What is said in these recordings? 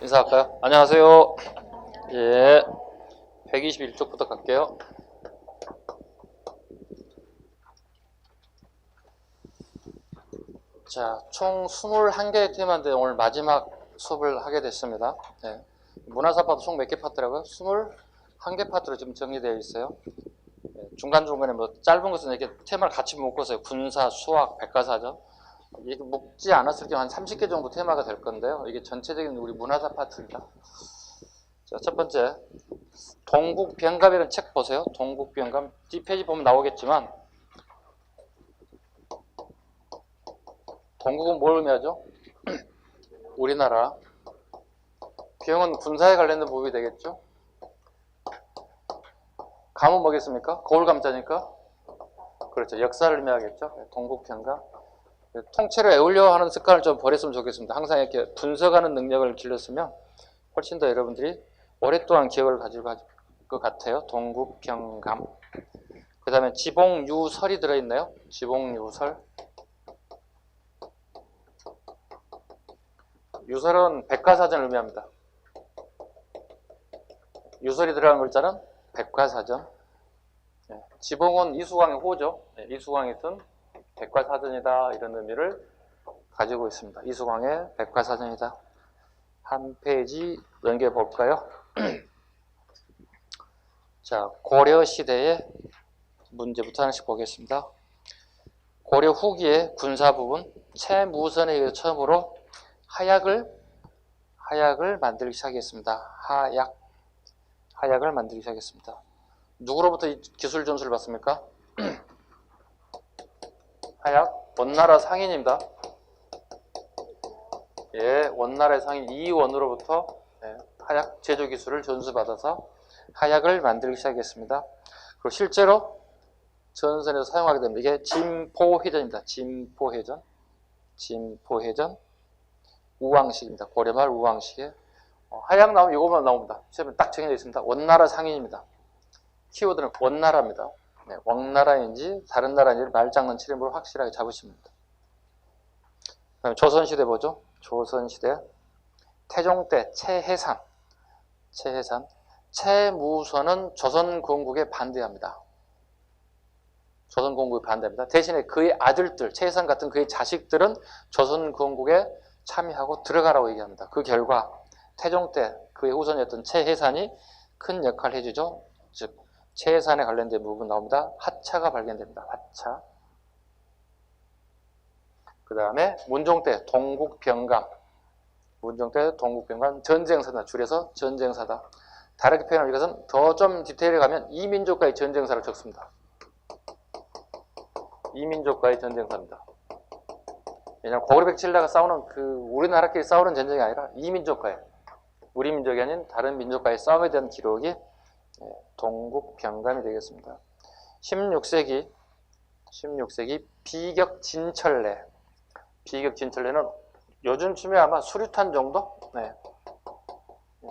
인사할까요? 안녕하세요. 예. 121쪽부터 갈게요. 자, 총 21개의 테마인데 오늘 마지막 수업을 하게 됐습니다. 네. 문화사 파트 총 몇 개 파트라고요? 21개 파트로 지금 정리되어 있어요. 네. 중간중간에 뭐 짧은 것은 이렇게 테마를 같이 묶었어요. 군사, 수학, 백과사전. 이게 묶지 않았을 경우 한 30개 정도 테마가 될 건데요. 이게 전체적인 우리 문화사 파트입니다. 자, 첫 번째. 동국병감이라는 책 보세요. 동국병감. 뒷페이지 보면 나오겠지만 동국은 뭘 의미하죠? 우리나라. 병은 군사에 관련된 부분이 되겠죠? 감은 뭐겠습니까? 거울 감자니까? 그렇죠. 역사를 의미하겠죠? 동국병감. 통째로 외우려 하는 습관을 좀 버렸으면 좋겠습니다. 항상 이렇게 분석하는 능력을 길렀으면 훨씬 더 여러분들이 오랫동안 기억을 가지고 갈 것 같아요. 동국병감. 그 다음에 지봉유설이 들어있네요. 지봉유설. 유설은 백과사전을 의미합니다. 유설이 들어간 글자는 백과사전. 네. 지봉은 이수광의 호죠. 네. 이수광이 쓴 백과사전이다 이런 의미를 가지고 있습니다. 이수광의 백과사전이다. 한 페이지 넘겨볼까요? 자, 고려시대의 문제부터 하나씩 보겠습니다. 고려 후기의 군사 부분 최무선에 의해 처음으로 하약을 만들기 시작했습니다. 하약을 만들기 시작했습니다. 누구로부터 이 기술 전수를 받습니까? 하약 원나라 상인입니다. 예, 원나라의 상인 이원으로부터 하약 제조 기술을 전수받아서 하약을 만들기 시작했습니다. 그리고 실제로 전선에서 사용하게 됩니다. 이게 진포회전입니다. 진포회전 우왕식입니다. 고려말 우왕식에 하약 나오면 이것만 나옵니다. 시험에 딱 정해져 있습니다. 원나라 상인입니다. 키워드는 원나라입니다. 네, 왕나라인지 다른 나라인지 말장난 칠임으로 확실하게 잡으시면 됩니다. 그다음에 조선시대 보죠. 조선시대 태종 때 최해산 최무선은 조선건국에 반대합니다. 조선건국에 반대합니다. 대신에 그의 아들들 최해산 같은 그의 자식들은 조선건국에 참여하고 들어가라고 얘기합니다. 그 결과 태종 때 그의 후손이었던 최해산이 큰 역할을 해주죠. 즉 최해산에 관련된 부분 나옵니다. 하차가 발견됩니다. 하차. 그 다음에 문종 때 동국병감. 문종 때 동국병감 전쟁사다. 줄여서 전쟁사다. 다르게 표현하면 이것은 더 좀 디테일에 가면 이민족과의 전쟁사를 적습니다. 이민족과의 전쟁사입니다. 왜냐하면 고구려백칠라가 싸우는 우리나라끼리 싸우는 전쟁이 아니라 이민족과의 우리 민족이 아닌 다른 민족과의 싸움에 대한 기록이 동국병감이 되겠습니다. 16세기 비격진철래. 비격진철래는 요즘쯤에 아마 수류탄 정도? 네.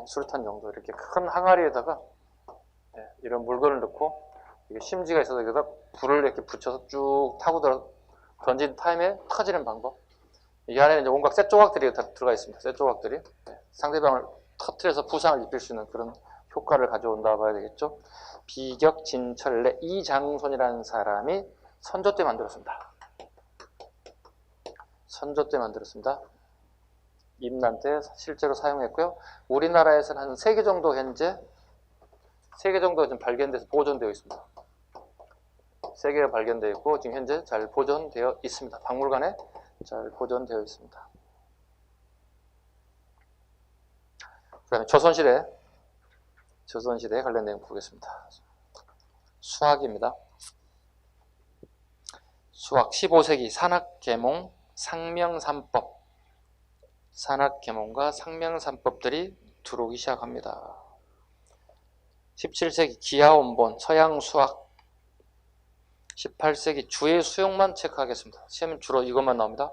수류탄 정도. 이렇게 큰 항아리에다가 이런 물건을 넣고 심지가 있어서 여기다 불을 이렇게 붙여서 쭉 타고 던진 타임에 터지는 방법. 이 안에는 이제 온갖 쇳조각들이 다 들어가 있습니다. 쇳조각들이. 상대방을 터뜨려서 부상을 입힐 수 있는 그런 효과를 가져온다 봐야 되겠죠. 비격진철래 이장손이라는 사람이 선조 때 만들었습니다. 선조 때 만들었습니다. 임난 때 실제로 사용했고요. 우리나라에서는 한 3개 정도 현재 3개 정도 지금 발견돼서 보존되어 있습니다. 3개가 발견되어 있고 지금 현재 잘 보존되어 있습니다. 박물관에 잘 보존되어 있습니다. 그 다음에 조선시대에 관련된 거 보겠습니다. 수학입니다. 수학 15세기 산학계몽, 상명삼법. 산학계몽과 상명삼법들이 들어오기 시작합니다. 17세기 기하원본, 서양수학. 18세기 주의 수용만 체크하겠습니다. 시험은 주로 이것만 나옵니다.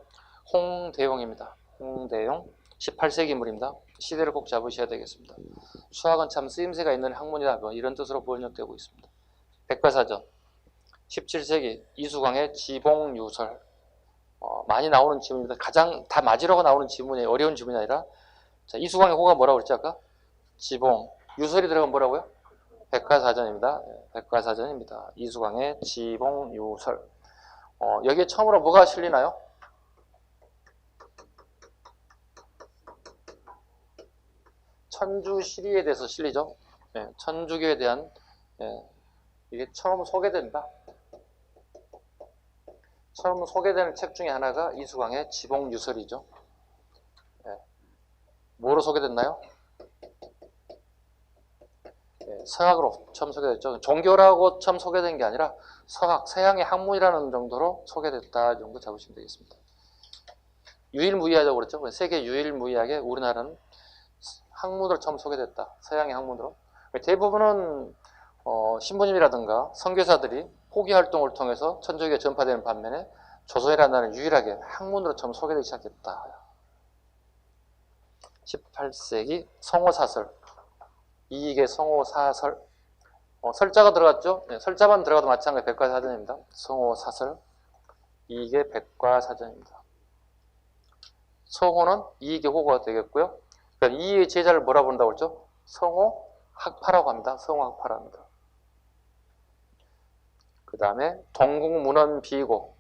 홍대용입니다. 홍대용 18세기 물입니다. 시대를 꼭 잡으셔야 되겠습니다. 수학은 참 쓰임새가 있는 학문이다. 이런 뜻으로 번역되고 있습니다. 백과사전 17세기 이수광의 지봉유설 많이 나오는 지문입니다. 가장 다 맞으려고 나오는 지문이 어려운 지문이 아니라 자, 이수광의 호가 뭐라고 그랬지 아까? 지봉. 유설이 들어가면 뭐라고요? 백과사전입니다. 백과사전입니다. 이수광의 지봉 유설. 여기에 처음으로 뭐가 실리나요? 천주시리에 대해서 실리죠. 예, 천주교에 대한 이게 처음 소개된다. 처음 소개되는 책 중에 하나가 이수광의 지봉 유설이죠. 예, 뭐로 소개됐나요? 예, 서학으로 처음 소개됐죠. 종교라고 처음 소개된 게 아니라 서학, 서양의 학문이라는 정도로 소개됐다 정도 잡으시면 되겠습니다. 유일무이하다고 그랬죠. 세계 유일무이하게 우리나라는 학문으로 처음 소개됐다. 서양의 학문으로. 대부분은 신부님이라든가 선교사들이 포기 활동을 통해서 천주교가 전파되는 반면에 조선이라는 나라는 유일하게 학문으로 처음 소개되기 시작했다. 18세기 성호사설. 이익의 성호사설. 설자가 들어갔죠? 네, 설자만 들어가도 마찬가지 백과사전입니다. 성호사설. 이익의 백과사전입니다. 성호는 이익의 호가 되겠고요. 그러니까 이익의 제자를 뭐라 부른다고 했죠? 성호학파라고 합니다. 성호학파라고 합니다. 그 다음에 동국문헌비고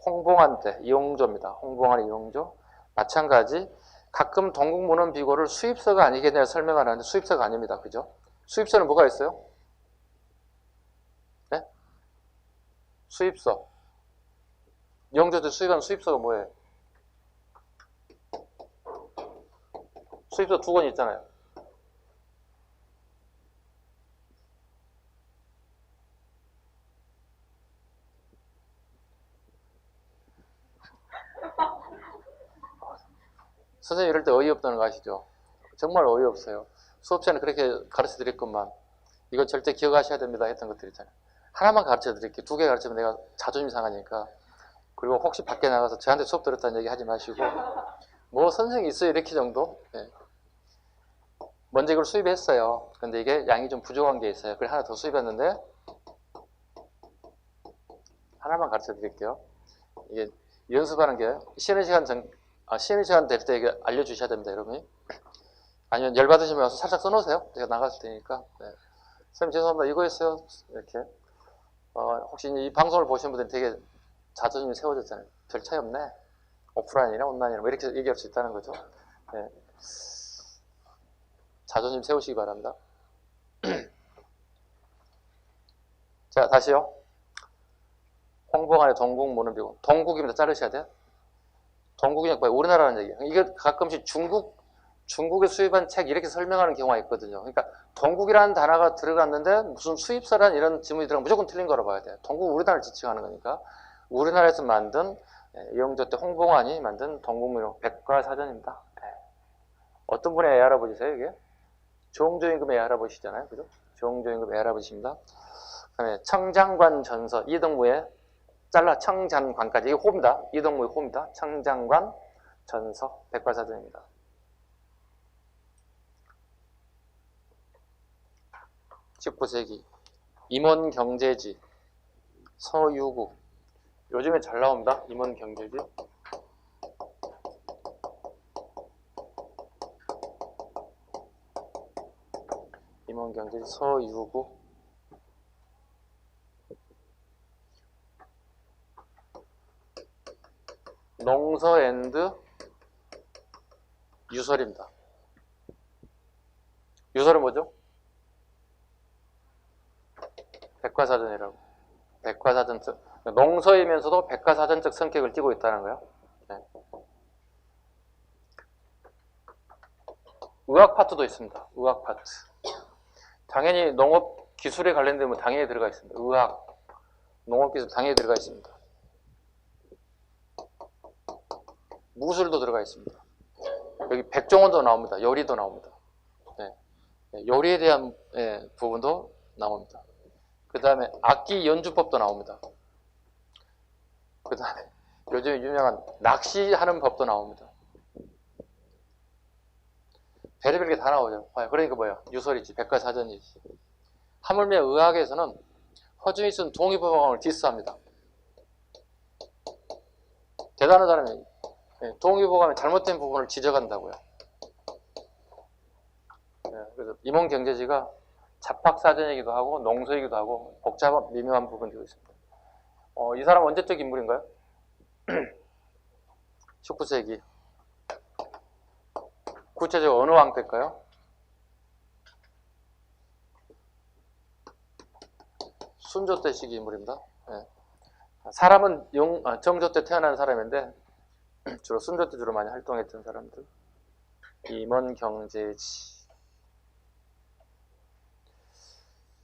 홍봉한 때 이용조입니다. 홍봉한 이용조. 마찬가지 가끔 동국문헌비고를 수입서가 아니겠냐 설명을 하는데 수입서가 아닙니다. 그죠? 수입서는 뭐가 있어요? 네? 수입서. 이용조도 수입한 수입서가 뭐예요? 수입서 2권 있잖아요. 선생님 이럴 때 어이없다는 거 아시죠? 정말 어이없어요. 수업 시간에 그렇게 가르쳐 드릴 것만 이건 절대 기억하셔야 됩니다 했던 것들 있잖아요. 하나만 가르쳐 드릴게요. 2개 가르치면 내가 자존심 상하니까. 그리고 혹시 밖에 나가서 저한테 수업 들었다는 얘기 하지 마시고 뭐 선생님이 있어요 이렇게 정도. 네. 먼저 이걸 수입했어요. 근데 이게 양이 좀 부족한 게 있어요. 그래서 하나 더 수입했는데 하나만 가르쳐 드릴게요. 이게 연습하는 게 쉬는 시간 될 때 이게 알려주셔야 됩니다, 여러분이. 아니면 열받으시면 와서 살짝 써놓으세요. 제가 나갔을 테니까. 네. 선생님 죄송합니다. 이거였어요. 이렇게. 혹시 이 방송을 보시는 분들은 되게 자존심이 세워졌잖아요. 별 차이 없네. 오프라인이나 온라인이나 뭐 이렇게 얘기할 수 있다는 거죠. 네. 자존심 세우시기 바랍니다. 자, 다시요. 홍봉안의 동국문헌비고. 동국입니다. 자르셔야 돼요. 동국이 뭐예요? 우리나라라는 얘기예요. 이게 가끔씩 중국에 수입한 책 이렇게 설명하는 경우가 있거든요. 그러니까 동국이라는 단어가 들어갔는데 무슨 수입서란 이런 지문이 들어가면 무조건 틀린 거라고 봐야 돼요. 동국 우리나라를 지칭하는 거니까. 우리나라에서 만든 이용조 때 홍봉안이 만든 동국문헌 백과사전입니다. 어떤 분의 애할아버지세요 이게? 조홍조임금의 애할아버지잖아요. 그죠? 조홍조임금의 애할아버지입니다. 그 다음에 청장관 전서 이동무의 잘라 청장관까지 이게 호입니다. 이동무의 호입니다. 청장관 전서 백과사전입니다. (19세기) 임원경제지 서유구. 요즘에 잘 나옵니다. 임원경제지. 임원경제지 서유구. 농서 앤드 유설입니다. 유설은 뭐죠? 백과사전이라고. 백과사전적. 농서이면서도 백과사전적 성격을 띠고 있다는 거예요. 네. 의학 파트도 있습니다. 의학 파트. 당연히 농업 기술에 관련되면 당연히 들어가 있습니다. 의학, 농업 기술 당연히 들어가 있습니다. 무술도 들어가 있습니다. 여기 백종원도 나옵니다. 요리도 나옵니다. 네. 요리에 대한 부분도 나옵니다. 그 다음에 악기 연주법도 나옵니다. 그 다음에 요즘 유명한 낚시하는 법도 나옵니다. 별의별 게 다 나오죠. 그러니까 뭐예요? 유설이지, 백과사전이지. 하물며 의학에서는 허준이 쓴 동의보감을 디스합니다. 대단한 사람이 동의보감의 잘못된 부분을 지적한다고요. 그래서 임원 경제지가 잡학사전이기도 하고 농서이기도 하고 복잡한 미묘한 부분이 있습니다. 이 사람 언제적 인물인가요? 19세기. 구체적으로 어느 왕 때일까요? 순조 때 시기 인물입니다. 네. 사람은 정조 때 태어난 사람인데 주로 순조 때 주로 많이 활동했던 사람들. 임원 경제지.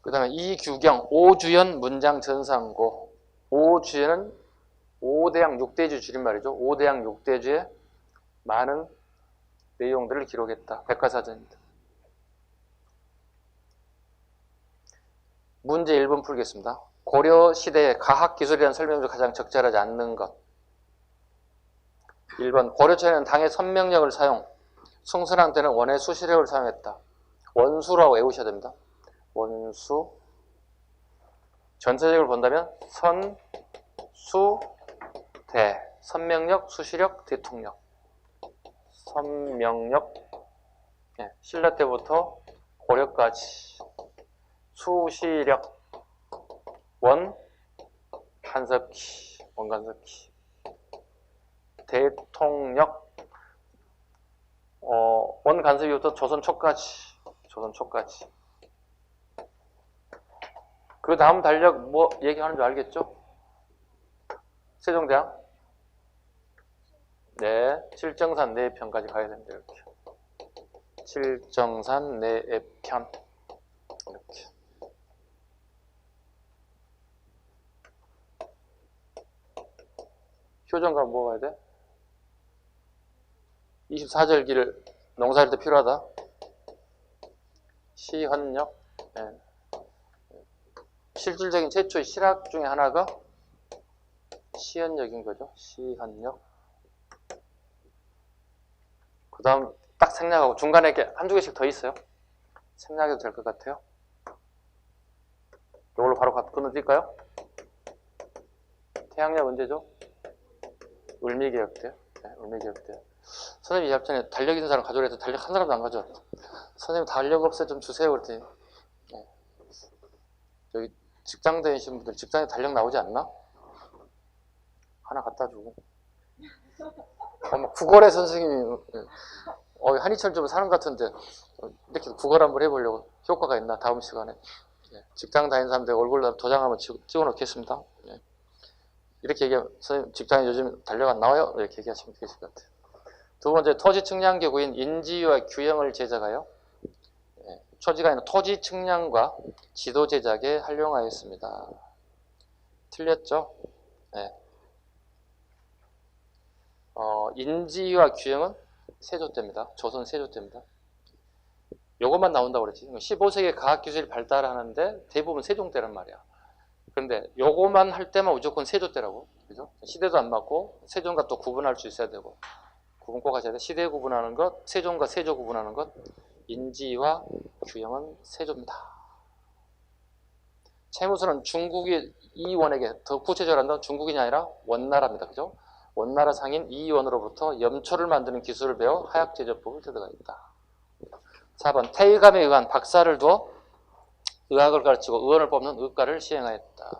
그 다음에 이규경, 오주연, 문장 전상고. 오주연은 5대양 6대주 줄임말이죠. 5대양 6대주의 많은 내용들을 기록했다. 백과사전입니다. 문제 1번 풀겠습니다. 고려 시대의 가학기술이라는 설명으로 가장 적절하지 않는 것. 1번 고려 초에는 당의 선명력을 사용, 숭선왕 때는 원의 수시력을 사용했다. 원수라고 외우셔야 됩니다. 원수. 전체적으로 본다면 선, 수, 대. 선명력, 수시력, 대통령. 선명력. 네, 신라 때부터 고려까지. 수시력. 원, 간섭기. 원간섭기. 대통력. 원간섭기부터 조선 초까지. 조선 초까지. 그 다음 달력 뭐 얘기하는 줄 알겠죠? 세종대왕? 네, 칠정산 내편까지 가야 됩니다. 이렇게. 칠정산 내편. 이렇게. 효정가 뭐 가야 돼? 24절기를 농사할 때 필요하다. 시헌력. 네. 실질적인 최초의 실학 중에 하나가 시헌력인 거죠. 시헌력. 그 다음 딱 생략하고 중간에 이렇게 한두 개씩 더 있어요. 생략해도 될 것 같아요. 이걸로 바로 건너뛸까요? 태양력 언제죠? 을미개혁 때. 네, 을미개혁 때. 선생님이 앞전에 달력 있는 사람 가져오라 해서 달력 한 사람도 안 가져왔다. 선생님 달력 없어요. 좀 주세요. 그랬더니 네. 저기 직장 다니시는 분들 직장에 달력 나오지 않나? 하나 갖다 주고. 국어래 선생님이 한의철 좀 사는 것 같은데 이렇게 국어를 한번 해보려고. 효과가 있나? 다음 시간에. 네. 직장 다니는 사람들 얼굴 도장 한번 찍어 놓겠습니다. 네. 이렇게 얘기하면 선생님 직장에 요즘 달력 안 나와요? 이렇게 얘기하시면 되실 것 같아요. 두 번째, 토지 측량기구인 인지와 규형을 제작하여 초지가 있는 토지 측량과 지도 제작에 활용하였습니다. 틀렸죠? 네. 인지와 규형은 세조 때입니다. 조선 세조 때입니다. 요것만 나온다고 그랬지. 15세기에 과학기술이 발달하는데 대부분 세종 때란 말이야. 그런데 요거만 할 때만 무조건 세조 때라고. 그죠? 시대도 안 맞고 세종과 또 구분할 수 있어야 되고. 구분 꼭 하셔야 돼. 시대 구분하는 것, 세종과 세조 구분하는 것, 인지와 규형은 세조입니다. 채무서는 중국이 이원에게 더 구체적으로 한다면 중국인이 아니라 원나라입니다. 그죠? 원나라 상인 이원으로부터 염초를 만드는 기술을 배워 하약제조법을 뜯어가 있다. 4번 태의감에 의한 박사를 두어 의학을 가르치고 의원을 뽑는 의과를 시행하였다.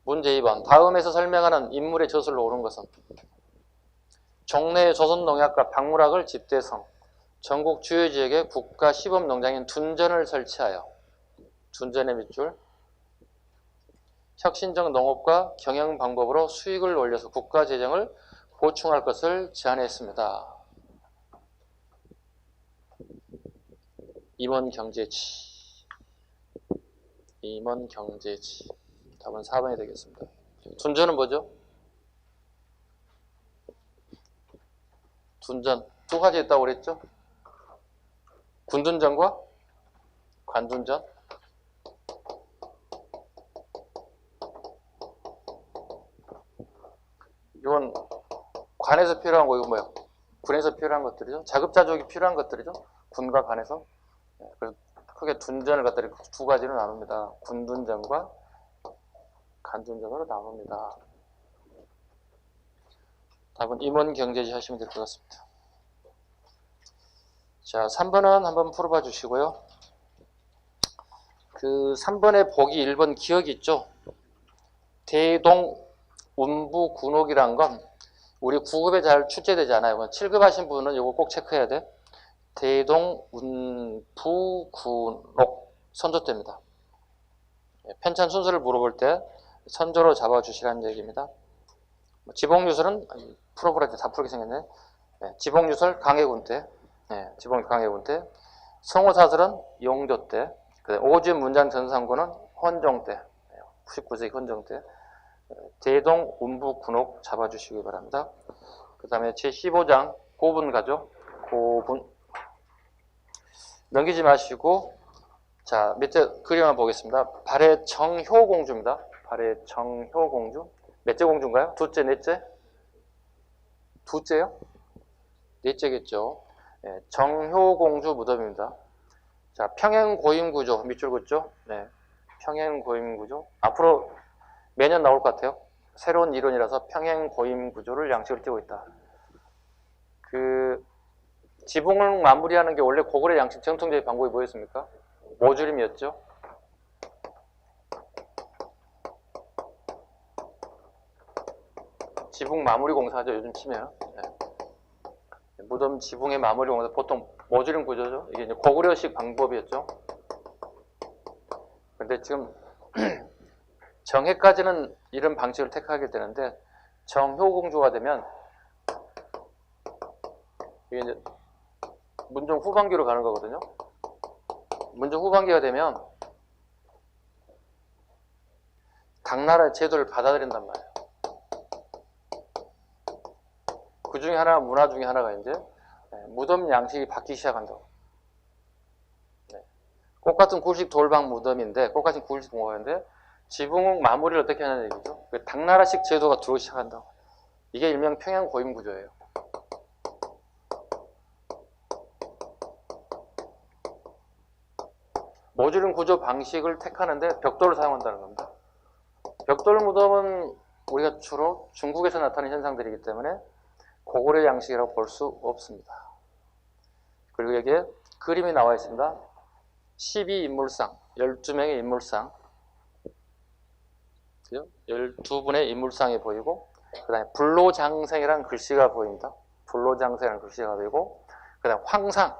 문제 2번 다음에서 설명하는 인물의 저술로 옳은 것은 종래의 조선농약과 박물학을 집대성, 전국 주요 지역에 국가 시범농장인 둔전을 설치하여 둔전의 밑줄 혁신적 농업과 경영 방법으로 수익을 올려서 국가 재정을 보충할 것을 제안했습니다. 임원 경제지. 임원 경제지. 답은 4번이 되겠습니다. 둔전은 뭐죠? 둔전 두 가지 있다고 그랬죠? 군둔전과 관둔전. 이건 관에서 필요한 거, 이거 뭐야? 군에서 필요한 것들이죠. 자급자족이 필요한 것들이죠. 군과 관에서. 그래서 크게 둔전을 갖다 두 가지로 나눕니다. 군둔전과 간둔전으로 나눕니다. 답은 임원 경제지 하시면 될 것 같습니다. 자, 3번은 한번 풀어봐 주시고요. 그 3번의 보기 1번 기억이 있죠? 대동 운부군옥이란 건 우리 9급에 잘 출제되지 않아요. 7급 하신 분은 이거 꼭 체크해야 돼. 대동 운부군옥 선조대입니다. 편찬 순서를 물어볼 때 선조로 잡아주시라는 얘기입니다. 지봉유설은 풀어보라 다 풀게 생겼네. 지봉유설 강해군 때, 지봉 강해군 때, 성호사설은 용조 때, 오지은 문장 전상군은 헌종 때, 19세기 헌종 때, 대동 운부군옥 잡아주시기 바랍니다. 그 다음에 제15장 고분 가죠. 고분 넘기지 마시고, 자 밑에 그림을 보겠습니다. 발해 정효공주입니다. 발해 정효공주. 몇째 공주인가요? 둘째, 넷째? 둘째요? 넷째겠죠. 정효공주 무덤입니다. 자, 평행고임구조 밑줄 긋죠? 네, 평행고임구조. 앞으로 매년 나올 것 같아요. 새로운 이론이라서 평행고임구조를 양식으로 띄고 있다. 그 지붕을 마무리하는 게 원래 고구려 양식 정통적인 방법이 뭐였습니까? 모주림이었죠. 지붕 마무리 공사죠. 요즘 치면. 무덤 지붕의 마무리 공사 보통 모주림 구조죠. 이게 이제 고구려식 방법이었죠. 근데 지금 정해까지는 이런 방식을 택하게 되는데 정효공주가 되면 이게 이제 문종 후반기로 가는 거거든요. 문종 후반기가 되면 각 나라의 제도를 받아들인단 말이에요. 그 중에 하나, 문화 중에 하나가 이제 무덤 양식이 바뀌기 시작한다고. 꽃같은 굴식 돌방 무덤인데, 꽃같은 굴식 공화인데, 지붕 마무리를 어떻게 하냐는 얘기죠. 당나라식 제도가 들어오기 시작한다고. 이게 일명 평양 고임 구조예요. 모듈링 구조 방식을 택하는데 벽돌을 사용한다는 겁니다. 벽돌 무덤은 우리가 주로 중국에서 나타나는 현상들이기 때문에 고구려 양식이라고 볼 수 없습니다. 그리고 여기에 그림이 나와 있습니다. 12인물상, 12명의 인물상, 12분의 인물상이 보이고, 그 다음에 불로장생이라는 글씨가 보입니다. 불로장생이라는 글씨가 보이고, 그 다음에 황상,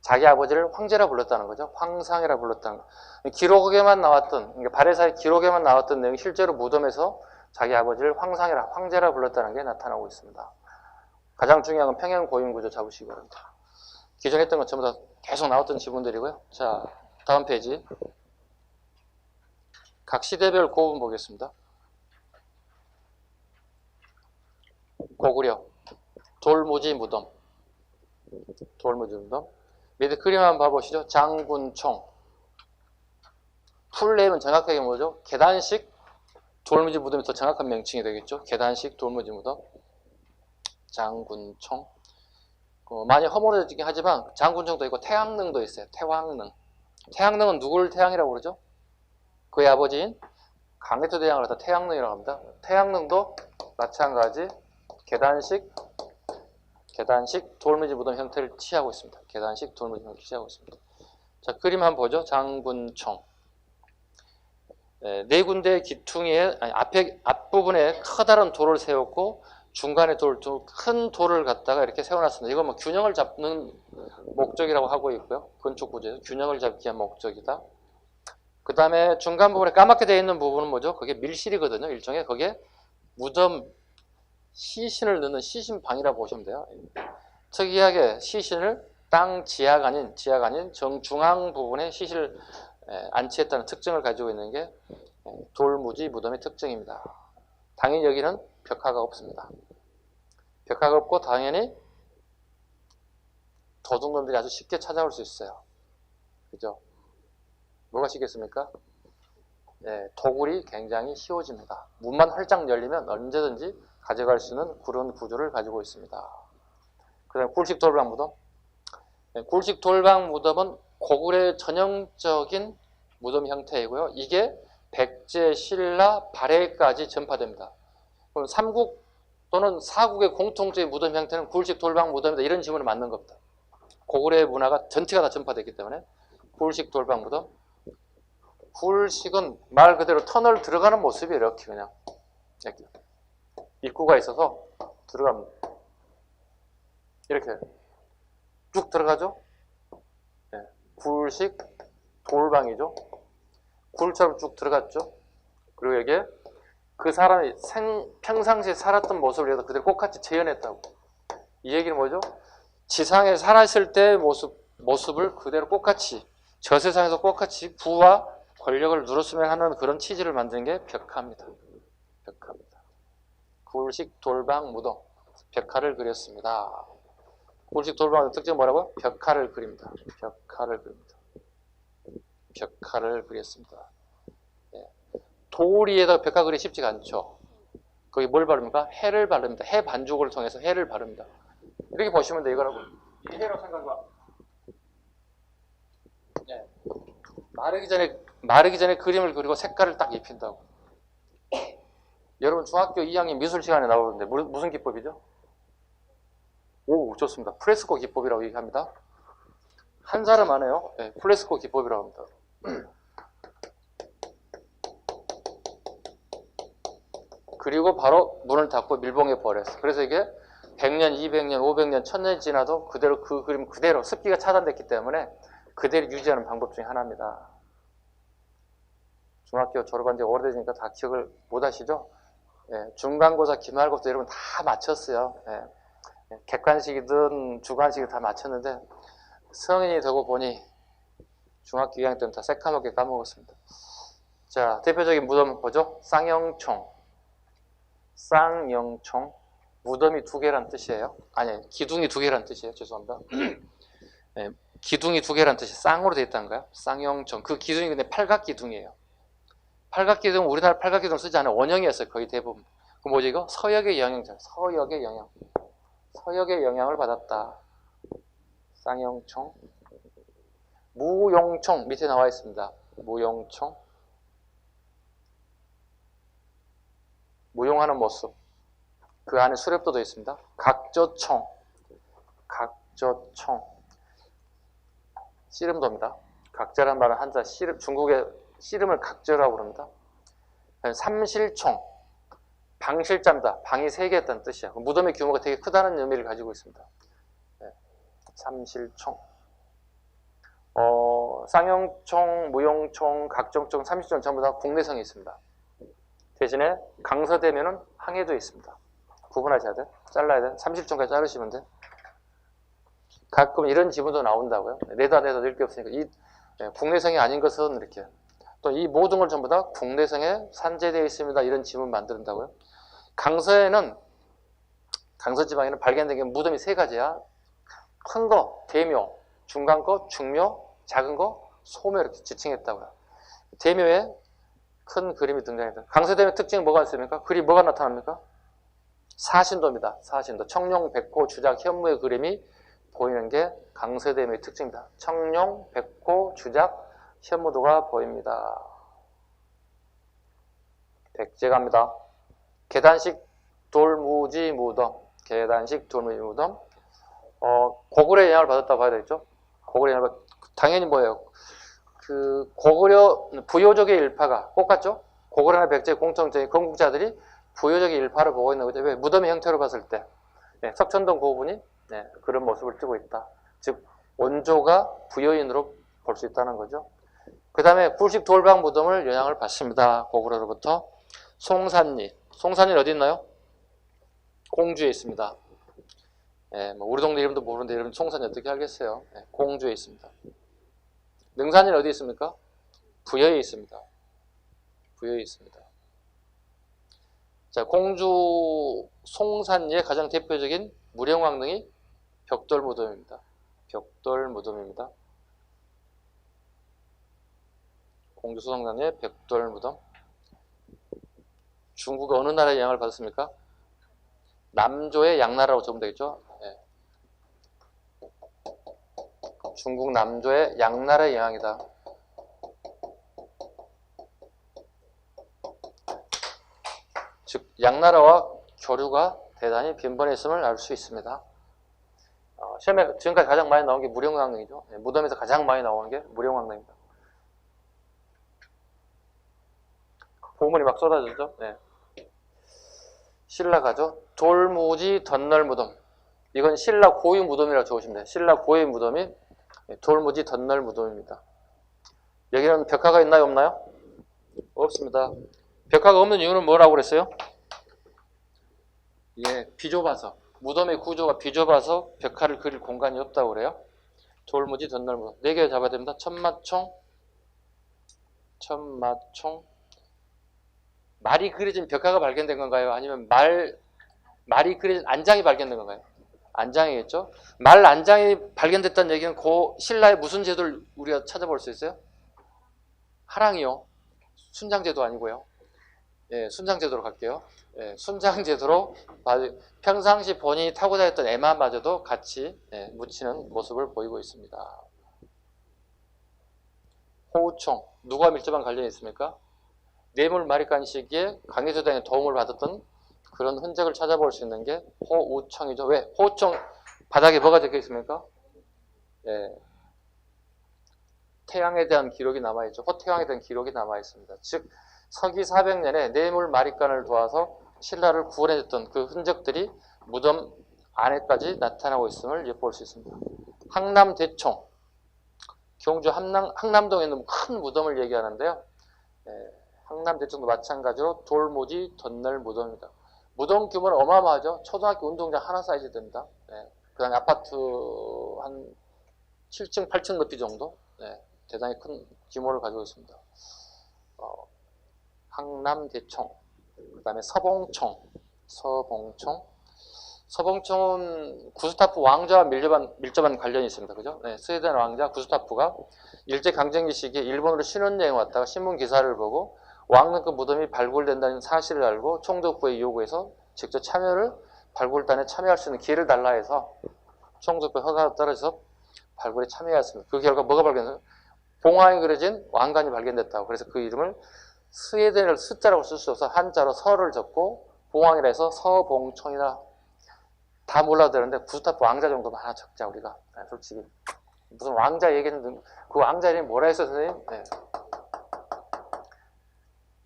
자기 아버지를 황제라 불렀다는 거죠. 황상이라 불렀다는 거. 기록에만 나왔던, 그러니까 발해사의 기록에만 나왔던 내용이 실제로 무덤에서 자기 아버지를 황제라 불렀다는 게 나타나고 있습니다. 가장 중요한 건 평행 고임 구조 잡으시기 바랍니다. 기존에 했던 건 전부 다 계속 나왔던 지분들이고요. 자, 다음 페이지. 각 시대별 고분 보겠습니다. 고구려, 돌무지 무덤. 돌무지 무덤. 밑에 그림 한번 봐보시죠. 장군총. 풀네임은 정확하게 뭐죠? 계단식 돌무지 무덤이 더 정확한 명칭이 되겠죠. 계단식 돌무지 무덤. 장군총. 많이 허물어지긴 하지만 장군총도 있고 태왕릉도 있어요. 태왕릉. 태왕릉은 누구를 태왕이라고 그러죠? 그의 아버지인 강래토 대왕을 갖다 태왕릉이라고 합니다. 태왕릉도 마찬가지 계단식 돌무지 무덤 형태를 취하고 있습니다. 계단식 돌무지 형태를 취하고 있습니다. 자, 그림 한번 보죠. 장군총. 네 군데의 기퉁이에 앞부분에 커다란 돌을 세웠고 중간에 큰 돌을 갖다가 이렇게 세워놨습니다. 이거 뭐 균형을 잡는 목적이라고 하고 있고요. 건축 구조에서 균형을 잡기 위한 목적이다. 그 다음에 중간 부분에 까맣게 되어 있는 부분은 뭐죠? 그게 밀실이거든요. 일종의 거기에 무덤 시신을 넣는 시신방이라고 보시면 돼요. 특이하게 시신을 땅 지하가 아닌 정중앙 부분에 시신을 안치했다는 특징을 가지고 있는 게 돌무지 무덤의 특징입니다. 당연히 여기는 벽화가 없습니다. 벽화가 없고 당연히 도둑놈들이 아주 쉽게 찾아올 수 있어요. 그죠? 뭐가 쉽겠습니까? 도굴이 굉장히 쉬워집니다. 문만 활짝 열리면 언제든지 가져갈 수 있는 그런 구조를 가지고 있습니다. 그 다음에 굴식 돌방 무덤. 굴식 돌방 무덤은 고구려의 전형적인 무덤 형태이고요. 이게 백제, 신라, 발해까지 전파됩니다. 그럼 삼국 또는 사국의 공통적인 무덤 형태는 굴식 돌방 무덤이다. 이런 질문을 맞는 겁니다. 고구려의 문화가 전체가 다 전파됐기 때문에 굴식 돌방 무덤. 굴식은 말 그대로 터널 들어가는 모습이 이렇게 그냥 이렇게 입구가 있어서 들어갑니다. 이렇게 쭉 들어가죠. 네. 굴식 돌방이죠. 굴처럼 쭉 들어갔죠. 그리고 여기에 그 사람이 평상시에 살았던 모습을 여기다 그대로 똑같이 재현했다고. 이 얘기는 뭐죠? 지상에 살았을 때의 모습을 그대로 똑같이 저 세상에서 똑같이 부와 권력을 누렸으면 하는 그런 취지를 만든 게 벽화입니다. 벽화입니다. 굴식 돌방 무덤 벽화를 그렸습니다. 굴식 돌방의 특징은 뭐라고요? 벽화를 그립니다. 벽화를 그립니다. 벽화를 그렸습니다. 네. 돌 위에다 벽화 그리기 쉽지가 않죠. 거기 뭘 바릅니까? 해를 바릅니다. 해 반죽을 통해서 해를 바릅니다. 이렇게 보시면 돼. 이거라고. 이 해로 생각해봐. 네. 마르기 전에 그림을 그리고 색깔을 딱 입힌다고. 여러분 중학교 2학년 미술 시간에 나오는데 무슨 기법이죠? 오, 좋습니다. 프레스코 기법이라고 얘기합니다. 한 사람 안 해요. 네, 프레스코 기법이라고 합니다. 그리고 바로 문을 닫고 밀봉해 버렸어. 그래서 이게 100년, 200년, 500년, 1000년이 지나도 그대로 그 그림 그대로 습기가 차단됐기 때문에 그대로 유지하는 방법 중에 하나입니다. 중학교 졸업한 지 오래되니까 다 기억을 못 하시죠? 예, 중간고사, 기말고사 여러분 다 마쳤어요. 예, 객관식이든 주관식이든 다 마쳤는데 성인이 되고 보니 중학교 2학년 때는 다 새까맣게 까먹었습니다. 자, 대표적인 무덤 보죠? 쌍영총. 쌍영총. 무덤이 두 개란 뜻이에요. 아니, 기둥이 두 개란 뜻이에요. 죄송합니다. 네, 기둥이 두 개란 뜻이 쌍으로 되어 있다는 거예요. 쌍영총. 그 기둥이 근데 팔각기둥이에요. 팔각기둥, 우리나라 팔각기둥 쓰지 않아요. 원형이었어요. 거의 대부분. 그 뭐지 이거? 서역의 영향. 서역의 영향. 서역의 영향을 받았다. 쌍영총. 무용총 밑에 나와 있습니다. 무용총. 무용하는 모습. 그 안에 수렵도도 있습니다. 각저총. 각저총. 씨름도입니다. 각저란 말은 한자 씨름, 중국의 씨름을 각저라고 부릅니다. 삼실총. 방실자입니다. 방이 3개 있다는 뜻이야. 무덤의 규모가 되게 크다는 의미를 가지고 있습니다. 네. 삼실총. 쌍용총, 무용총, 각정총, 삼실총 전부 다 국내성이 있습니다. 대신에 강서되면은 항해도 있습니다. 구분하셔야 돼. 잘라야 돼. 삼실총까지 자르시면 돼. 가끔 이런 지문도 나온다고요. 내다 낼 게 없으니까. 국내성이 아닌 것은 이렇게. 또 이 모든 걸 전부 다 국내성에 산재되어 있습니다. 이런 지문 만든다고요. 강서에는, 강서지방에는 발견된 게 무덤이 3가지야. 큰 거, 대묘, 중간 거, 중묘, 작은 거, 소묘 이렇게 지칭했다고요. 대묘에 큰 그림이 등장했다. 강서대묘 특징이 뭐가 있습니까? 그림 뭐가 나타납니까? 사신도입니다. 사신도. 청룡, 백호, 주작, 현무의 그림이 보이는 게 강서대묘의 특징입니다. 청룡, 백호, 주작, 현무도가 보입니다. 백제갑니다. 계단식 돌무지 무덤. 계단식 돌무지 무덤. 고구려의 영향을 받았다고 봐야 되겠죠? 고구려의 영향을 당연히 뭐예요? 그 고구려 부요족의 일파가 똑같죠? 고구려나 백제 공통적인 건국자들이 부요족의 일파를 보고 있는 거죠. 왜? 무덤의 형태로 봤을 때 네, 석천동 고분이 네, 그런 모습을 띠고 있다. 즉 원조가 부여인으로 볼 수 있다는 거죠. 그 다음에 굴식 돌방 무덤을 영향을 받습니다. 고구려로부터. 송산리. 송산리 어디 있나요? 공주에 있습니다. 예, 뭐 우리 동네 이름도 모르는데 여러분 송산리 어떻게 알겠어요? 예, 공주에 있습니다. 능산리는 어디 있습니까? 부여에 있습니다. 부여에 있습니다. 자, 공주 송산리의 가장 대표적인 무령왕릉이 벽돌무덤입니다. 벽돌무덤입니다. 공주 송산리의 벽돌무덤. 중국이 어느 나라의 영향을 받았습니까? 남조의 양나라라고 적으면 되겠죠? 네. 중국 남조의 양나라의 영향이다. 즉 양나라와 교류가 대단히 빈번했음을 알 수 있습니다. 시험에 지금까지 가장 많이 나온 게 무령왕릉이죠. 네, 무덤에서 가장 많이 나오는 게 무령왕릉입니다. 보물이 막 쏟아지죠. 네. 신라 가죠. 돌무지 덧널무덤. 이건 신라 고유 무덤이라고 적으시면 돼요. 신라 고유 무덤이 돌무지 덧널무덤입니다. 여기는 벽화가 있나요, 없나요? 없습니다. 벽화가 없는 이유는 뭐라고 그랬어요? 예, 비좁아서. 무덤의 구조가 비좁아서 벽화를 그릴 공간이 없다고 그래요. 돌무지 덧널무덤. 4개 잡아야 됩니다. 천마총, 말이 그려진 벽화가 발견된 건가요? 아니면 말이 그려진 안장이 발견된 건가요? 안장이겠죠? 말 안장이 발견됐다는 얘기는 그 신라의 무슨 제도를 우리가 찾아볼 수 있어요? 하랑이요. 순장제도 아니고요. 예, 순장제도로 갈게요. 예, 순장제도로 평상시 본인이 타고 다녔던 에마마저도 같이 묻히는 모습을 보이고 있습니다. 호우총, 누가 밀접한 관련이 있습니까? 뇌물 마리간 시기에 강제조당에 도움을 받았던 그런 흔적을 찾아볼 수 있는 게 호우청이죠. 왜? 호우청 바닥에 뭐가 적혀 있습니까? 예, 태양에 대한 기록이 남아있죠. 호태양에 대한 기록이 남아있습니다. 즉 서기 400년에 뇌물 마리간을 도와서 신라를 구원해줬던 그 흔적들이 무덤 안에까지 나타나고 있음을 엿볼 수 있습니다. 항남대총, 경주 항남동에 있는 큰 무덤을 얘기하는데요. 항남대총도 마찬가지로 돌무지 덧널 무덤입니다. 무덤 규모는 어마어마하죠. 초등학교 운동장 하나 사이즈 됩니다. 그 다음에 아파트 한 7층, 8층 높이 정도 대단히 큰 규모를 가지고 있습니다. 항남대총, 그 다음에 서봉총은 구스타프 왕자와 밀접한 관련이 있습니다. 그죠? 스웨덴 왕자 구스타프가 일제강점기 시기에 일본으로 신혼여행 왔다가 신문 기사를 보고 왕릉급 무덤이 발굴된다는 사실을 알고 총독부에 요구해서 직접 발굴단에 참여할 수 있는 기회를 달라 해서 총독부 허가가 떨어져서 발굴에 참여했습니다. 그 결과 뭐가 발견됐어요? 봉화에 그려진 왕관이 발견됐다고. 그래서 그 이름을 스웨덴을 숫자라고 쓸 수 없어서 한자로 서를 적고 봉황이라 해서 서봉총이라. 다 몰라도 되는데 구스타프 왕자 정도만 하나 적자 우리가. 솔직히 무슨 왕자 얘기했는데 그 왕자 이름이 뭐라 했어 선생님?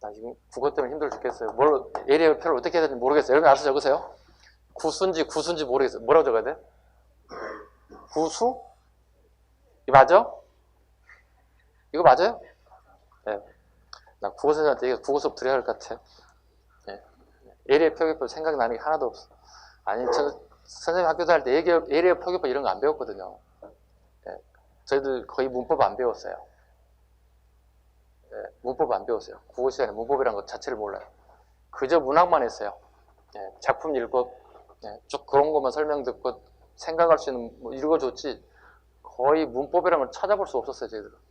나 지금 국어 때문에 힘들어 죽겠어요. 예리의 표를 어떻게 해야 되는지 모르겠어요. 여러분 알아서 적으세요. 구수인지 모르겠어요. 뭐라고 적어야 돼? 구수? 이거 맞아? 이거 맞아요? 네. 나 국어 선생님한테 이거 국어 수업 드려야 할 것 같아. 예리의 표기법 생각나는 게 하나도 없어. 아니, 저 선생님 학교 다닐 때 예리의 표기법 이런 거 안 배웠거든요. 저희들 거의 문법 안 배웠어요. 문법 안 배웠어요. 국어 시간에 문법이라는 것 자체를 몰라요. 그저 문학만 했어요. 작품 읽고 쭉 그런 것만 설명 듣고 생각할 수 있는 뭐 읽어줬지 거의 문법이라는 걸 찾아볼 수 없었어요. 저희들은.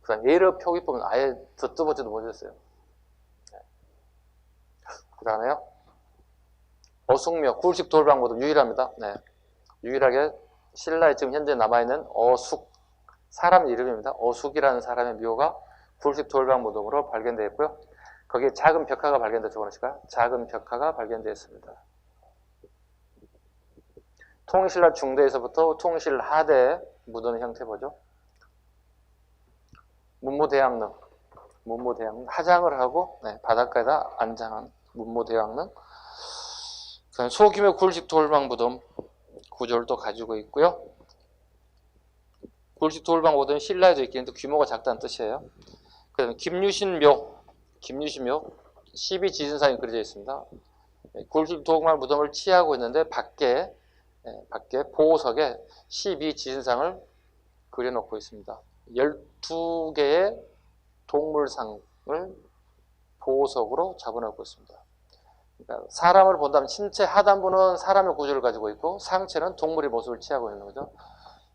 그 다음 예리의 표기법은 아예 듣도 보지도 못했어요. 그 다음에요. 어숙묘, 굴식 돌방무덤 유일합니다. 유일하게 신라에 지금 현재 남아있는 어숙, 사람 이름입니다. 어숙이라는 사람의 묘가 굴식 돌방무덤으로 발견되어 있고요. 거기에 작은 벽화가 발견되어 적어놓으실까요? 작은 벽화가 발견되었습니다. 통신라 중대에서부터 통신하대 무덤의 형태 보죠. 문무대왕릉, 하장을 하고 바닷가에다 안장한 문무대왕릉. 소규모 굴식 돌방무덤 구조를 또 가지고 있고요. 굴식 돌방무덤이 신라에도 있긴 한데 규모가 작다는 뜻이에요. 그 다음에 김유신묘 12지진상이 그려져 있습니다. 굴식 돌방무덤을 치하고 있는데 밖에 보호석에 12지진상을 그려놓고 있습니다. 12개의 동물상을 보호석으로 잡아놓고 있습니다. 그러니까 사람을 본다면 신체 하단부는 사람의 구조를 가지고 있고 상체는 동물의 모습을 취하고 있는 거죠.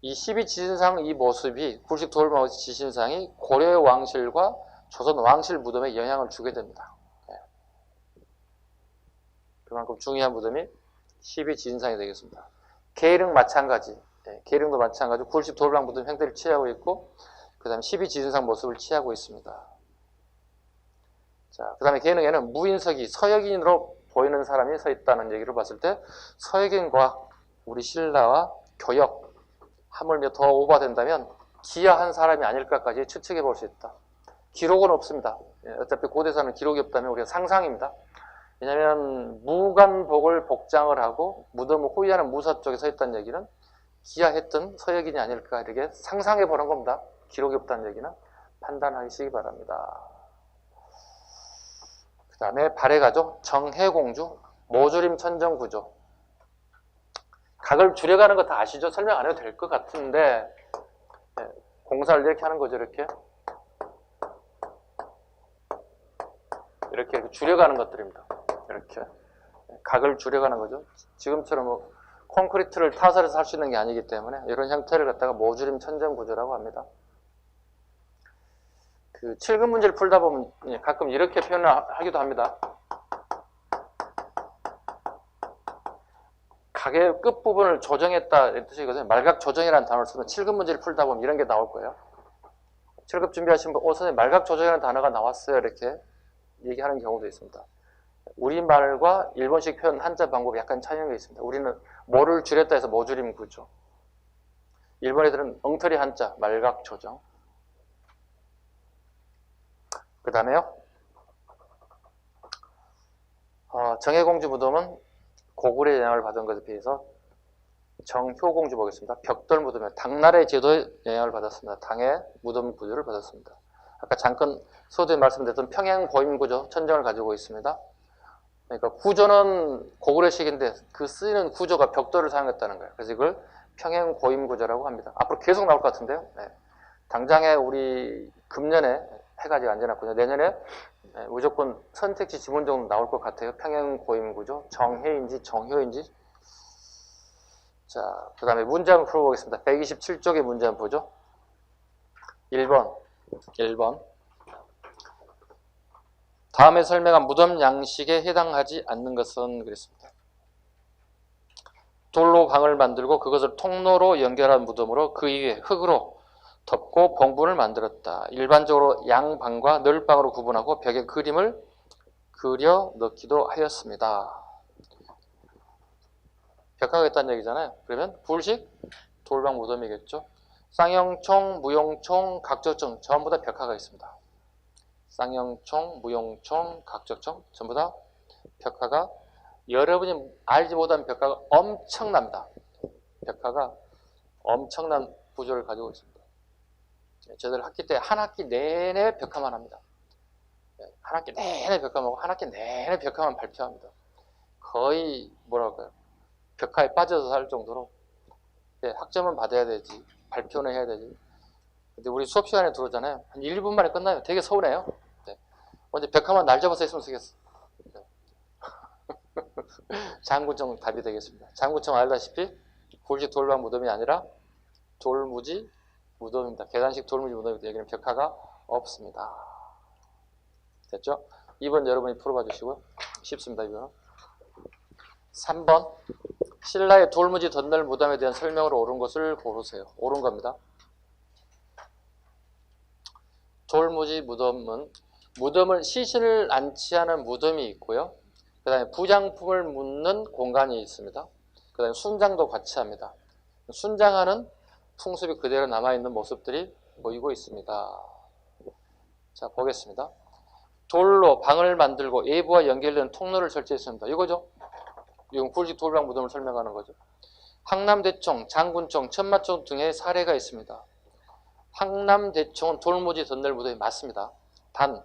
이 12지신상 이 모습이 굴식 돌방의 지신상이 고려 왕실과 조선 왕실 무덤에 영향을 주게 됩니다. 그만큼 중요한 무덤이 12지신상이 되겠습니다. 계릉 마찬가지. 계릉도 마찬가지 굴식 돌방 무덤 형태를 취하고 있고 그 다음에 12지신상 모습을 취하고 있습니다. 자, 그 다음에 계릉에는 무인석이 서역인으로 보이는 사람이 서 있다는 얘기를 봤을 때 서역인과 우리 신라와 교역, 하물며 더 오버된다면 기여한 사람이 아닐까까지 추측해 볼 수 있다. 기록은 없습니다. 어차피 고대사는 기록이 없다면 우리가 상상입니다. 왜냐하면 무관복을 복장을 하고 무덤을 호위하는 무사 쪽에 서 있다는 얘기는 기여했던 서역인이 아닐까 이렇게 상상해 보는 겁니다. 기록이 없다는 얘기는 판단하시기 바랍니다. 그 다음에 발해 가족 정해공주 모조림 천정구조. 각을 줄여가는 거 다 아시죠? 설명 안 해도 될 것 같은데 공사를 이렇게 하는 거죠. 이렇게 줄여가는 것들입니다. 이렇게 각을 줄여가는 거죠. 지금처럼 뭐 콘크리트를 타설해서 할 수 있는 게 아니기 때문에 이런 형태를 갖다가 모조림 천정구조라고 합니다. 그 7급 문제를 풀다 보면 가끔 이렇게 표현을 하기도 합니다. 각의 끝부분을 조정했다 이런 뜻이거든요. 말각 조정이라는 단어를 쓰면 7급 문제를 풀다 보면 이런 게 나올 거예요. 7급 준비하신 분, 선생님 말각 조정이라는 단어가 나왔어요. 이렇게 얘기하는 경우도 있습니다. 우리말과 일본식 표현 한자 방법이 약간 차이가 있습니다. 우리는 뭐를 줄였다 해서 모줄임 구조. 일본 애들은 엉터리 한자, 말각 조정. 그 다음에요. 정해공주 무덤은 고구려의 영향을 받은 것에 비해서 정효공주 보겠습니다. 벽돌 무덤에 당나라의 제도의 영향을 받았습니다. 당의 무덤 구조를 받았습니다. 아까 잠깐 서두에 말씀드렸던 평행 고임 구조, 천정을 가지고 있습니다. 그러니까 구조는 고구려식인데 그 쓰이는 구조가 벽돌을 사용했다는 거예요. 그래서 이걸 평행 고임 구조라고 합니다. 앞으로 계속 나올 것 같은데요. 네. 당장에 우리 금년에 해가 아직 안 지났군요. 내년에 무조건 선택지 지문적으로 나올 것 같아요. 평행 고임 구조, 정해인지 정효인지. 자, 그 다음에 문제 한번 풀어보겠습니다. 127쪽의 문제 한번 보죠. 1번. 다음에 설명한 무덤 양식에 해당하지 않는 것은 그랬습니다. 돌로 방을 만들고 그것을 통로로 연결한 무덤으로 그 위에 흙으로 덮고 봉분을 만들었다. 일반적으로 양방과 널방으로 구분하고 벽에 그림을 그려 넣기도 하였습니다. 벽화가 있다는 얘기잖아요. 그러면 불식 돌방 무덤이겠죠. 쌍용총, 무용총, 각적총 전부 다 벽화가 있습니다. 쌍용총, 무용총, 각적총 전부 다 벽화가 여러분이 알지 못한 벽화가 엄청납니다. 벽화가 엄청난 구조를 가지고 있습니다. 저희들 학기 때 한 학기 내내 벽화만 합니다. 한 학기 내내 벽화만 하고 한 학기 내내 벽화만 발표합니다. 거의 뭐랄까요? 벽화에 빠져서 살 정도로 학점은 받아야 되지 발표는 해야 되지. 근데 우리 수업 시간에 들어오잖아요. 한 1, 2분 만에 끝나요. 되게 서운해요. 언제 벽화만 날 잡아서 했으면 쓰겠어. 장군청 답이 되겠습니다. 장군청 알다시피 굴식 돌방 무덤이 아니라 돌무지 무덤입니다. 계단식 돌무지 무덤입니다. 여기는 벽화가 없습니다. 됐죠? 2번 여러분이 풀어봐 주시고요. 쉽습니다. 이거는. 3번 신라의 돌무지 덧널 무덤에 대한 설명으로 옳은 것을 고르세요. 옳은 겁니다. 돌무지 무덤을 시신을 안치하는 무덤이 있고요. 그 다음에 부장품을 묻는 공간이 있습니다. 그 다음에 순장도 같이 합니다. 순장하는 풍습이 그대로 남아있는 모습들이 보이고 있습니다. 자, 보겠습니다. 돌로 방을 만들고 외부와 연결되는 통로를 설치했습니다. 이거죠? 이건 굴식 돌방 무덤을 설명하는 거죠. 항남대총, 장군총, 천마총 등의 사례가 있습니다. 항남대총은 돌무지 덧널 무덤이 맞습니다. 단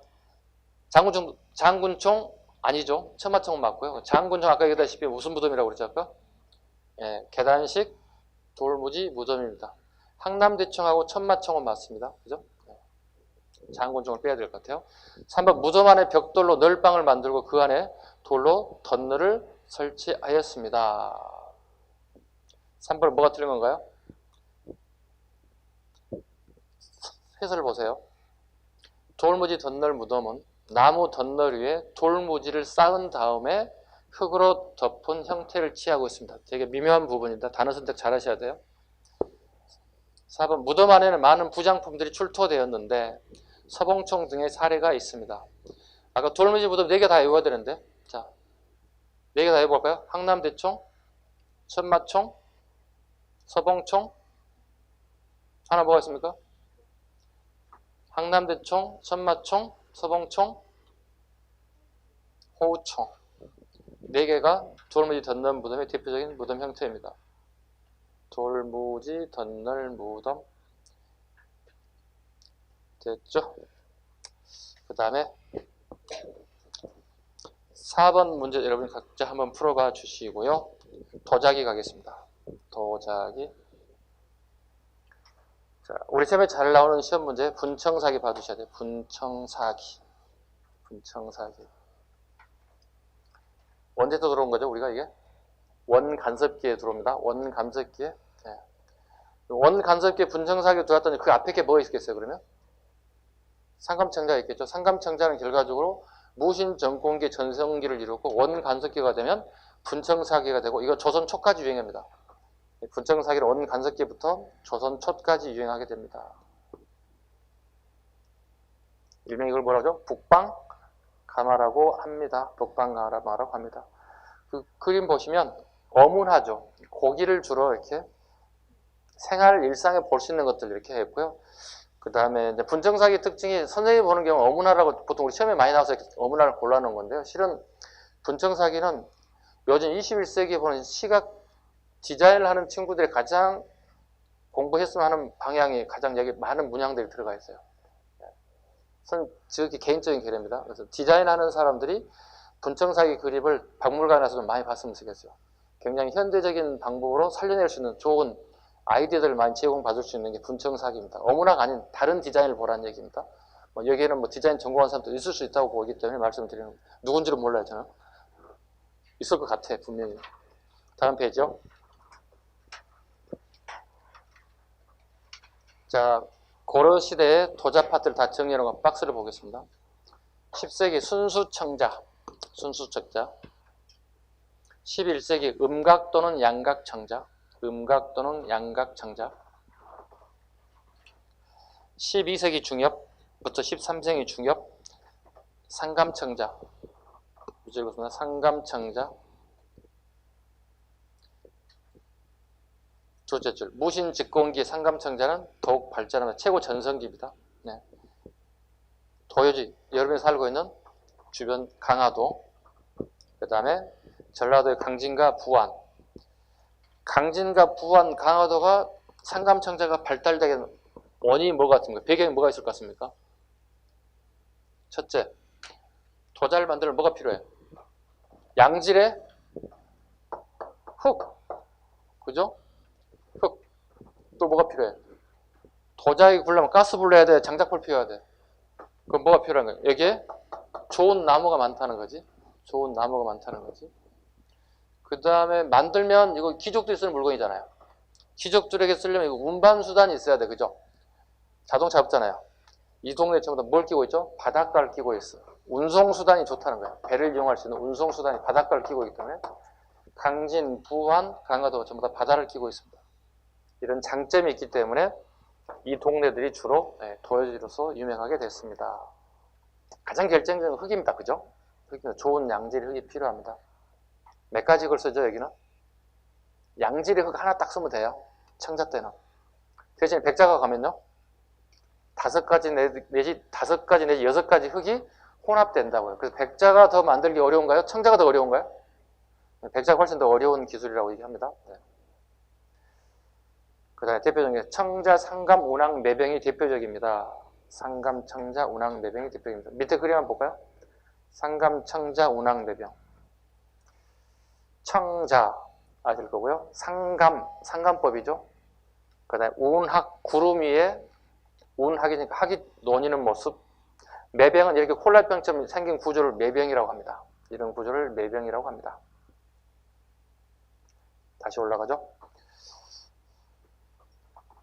장군총 아니죠. 천마총은 맞고요. 장군총 아까 얘기했다시피 무슨 무덤이라고 그랬죠 아까? 계단식 돌무지 무덤입니다. 항남대총하고 천마총은 맞습니다. 그죠? 장군총을 빼야 될 것 같아요. 3번 무덤 안에 벽돌로 널방을 만들고 그 안에 돌로 덧널을 설치하였습니다. 3번은 뭐가 틀린 건가요? 해설을 보세요. 돌무지 덧널 무덤은 나무 덧널 위에 돌무지를 쌓은 다음에 흙으로 덮은 형태를 취하고 있습니다. 되게 미묘한 부분입니다. 단어 선택 잘 하셔야 돼요. 4번 무덤 안에는 많은 부장품들이 출토되었는데 서봉총 등의 사례가 있습니다. 아까 돌무지 무덤 4개 다 외워야 되는데 자, 4개 다 해볼까요? 항남대총, 천마총, 서봉총, 하나 뭐가 있습니까? 항남대총, 천마총, 서봉총, 호우총. 네 개가 돌무지 덧널 무덤의 대표적인 무덤 형태입니다. 돌무지 덧널 무덤. 됐죠? 그 다음에 4번 문제 여러분 각자 한번 풀어봐 주시고요. 도자기 가겠습니다. 도자기. 자, 우리 시험에 잘 나오는 시험 문제 분청사기 봐두셔야 돼요. 분청사기. 분청사기. 언제부터 들어온 거죠? 우리가 이게? 원간섭기에 들어옵니다. 원간섭기에. 네. 원간섭기에 분청사기 들어왔더니 그 앞에 게 뭐가 있겠어요, 그러면? 상감청자가 있겠죠. 상감청자는 결과적으로 무신전공기 전성기를 이루고 원간섭기가 되면 분청사기가 되고, 이거 조선 초까지 유행합니다. 분청사기는 원간섭기부터 조선 초까지 유행하게 됩니다. 일명 이걸 뭐라고 하죠? 북방가마라고 합니다. 북방가마라고 합니다. 그 그림 보시면 어문하죠. 고기를 주로 이렇게 생활 일상에 볼 수 있는 것들 이렇게 했고요. 그 다음에 분청사기 특징이 선생님이 보는 경우 어문화라고 보통 우리 시험에 많이 나와서 어문화를 골라놓은 건데요. 실은 분청사기는 요즘 21세기에 보는 시각 디자인을 하는 친구들이 가장 공부했으면 하는 방향이 가장 여기 많은 문양들이 들어가 있어요. 저기 개인적인 계획입니다. 그래서 디자인하는 사람들이 분청사기 그림을 박물관에서도 많이 봤으면 좋겠어요. 굉장히 현대적인 방법으로 살려낼 수 있는 좋은 아이디어들을 많이 제공받을 수 있는 게 분청사기입니다. 어문화가 아닌 다른 디자인을 보라는 얘기입니다. 여기에는 뭐 디자인 전공한 사람도 있을 수 있다고 보기 때문에 말씀드리는 겁니다. 누군지는 몰라요, 저는. 있을 것 같아, 분명히. 다음 페이지요. 자, 고려 시대의 도자 파트를 다 정리해놓은 박스를 보겠습니다. 10세기 순수청자, 순수청자. 11세기 음각 또는 양각청자, 음각 또는 양각청자. 12세기 중엽부터 13세기 중엽, 상감청자. 상감청자. 둘째 줄, 무신직공기 상감청자는 더욱 발전하면 최고 전성기입니다. 네. 도요지, 여러분이 살고 있는 주변 강화도, 그 다음에 전라도의 강진과 부안. 강진과 부안, 강화도가 상감청자가 발달되게 원인이 뭐가 같습니까? 배경이 뭐가 있을 것 같습니까? 첫째, 도자를 만들면 뭐가 필요해? 양질의 흙. 그죠? 흙. 또 뭐가 필요해? 도자기 굴려면 가스 불러야 돼? 장작불 피워야 돼? 그럼 뭐가 필요한 거야? 여기에 좋은 나무가 많다는 거지. 좋은 나무가 많다는 거지. 그 다음에 만들면 이거 귀족들이 쓰는 물건이잖아요. 귀족들에게 쓰려면 이거 운반수단이 있어야 돼. 그죠? 자동차 없잖아요. 이 동네에 전부 다 뭘 끼고 있죠? 바닷가를 끼고 있어. 운송수단이 좋다는 거예요. 배를 이용할 수 있는 운송수단이 바닷가를 끼고 있기 때문에 강진, 부안, 강화도 전부 다 바다를 끼고 있습니다. 이런 장점이 있기 때문에 이 동네들이 주로 도요지로서 유명하게 됐습니다. 가장 결정적인 흙입니다. 그죠? 흙입니다. 좋은 양질의 흙이 필요합니다. 몇 가지 흙을 쓰죠, 여기는? 양질의 흙 하나 딱 쓰면 돼요. 청자 때는. 대신에 백자가 가면요. 5가지 내지 5가지 내지 6가지 흙이 혼합된다고요. 그래서 백자가 더 만들기 어려운가요? 청자가 더 어려운가요? 백자가 훨씬 더 어려운 기술이라고 얘기합니다. 네. 그 다음에 대표적인 게 청자, 상감, 운항, 매병이 대표적입니다. 상감, 청자, 운항, 매병이 대표적입니다. 밑에 그림 한번 볼까요? 상감, 청자, 운항, 매병. 청자 아실 거고요. 상감, 상감법이죠. 그 다음에 운학, 구름 위에 운학이니까 학이 논이는 모습. 매병은 이렇게 콜라병처럼 생긴 구조를 매병이라고 합니다. 이런 구조를 매병이라고 합니다. 다시 올라가죠.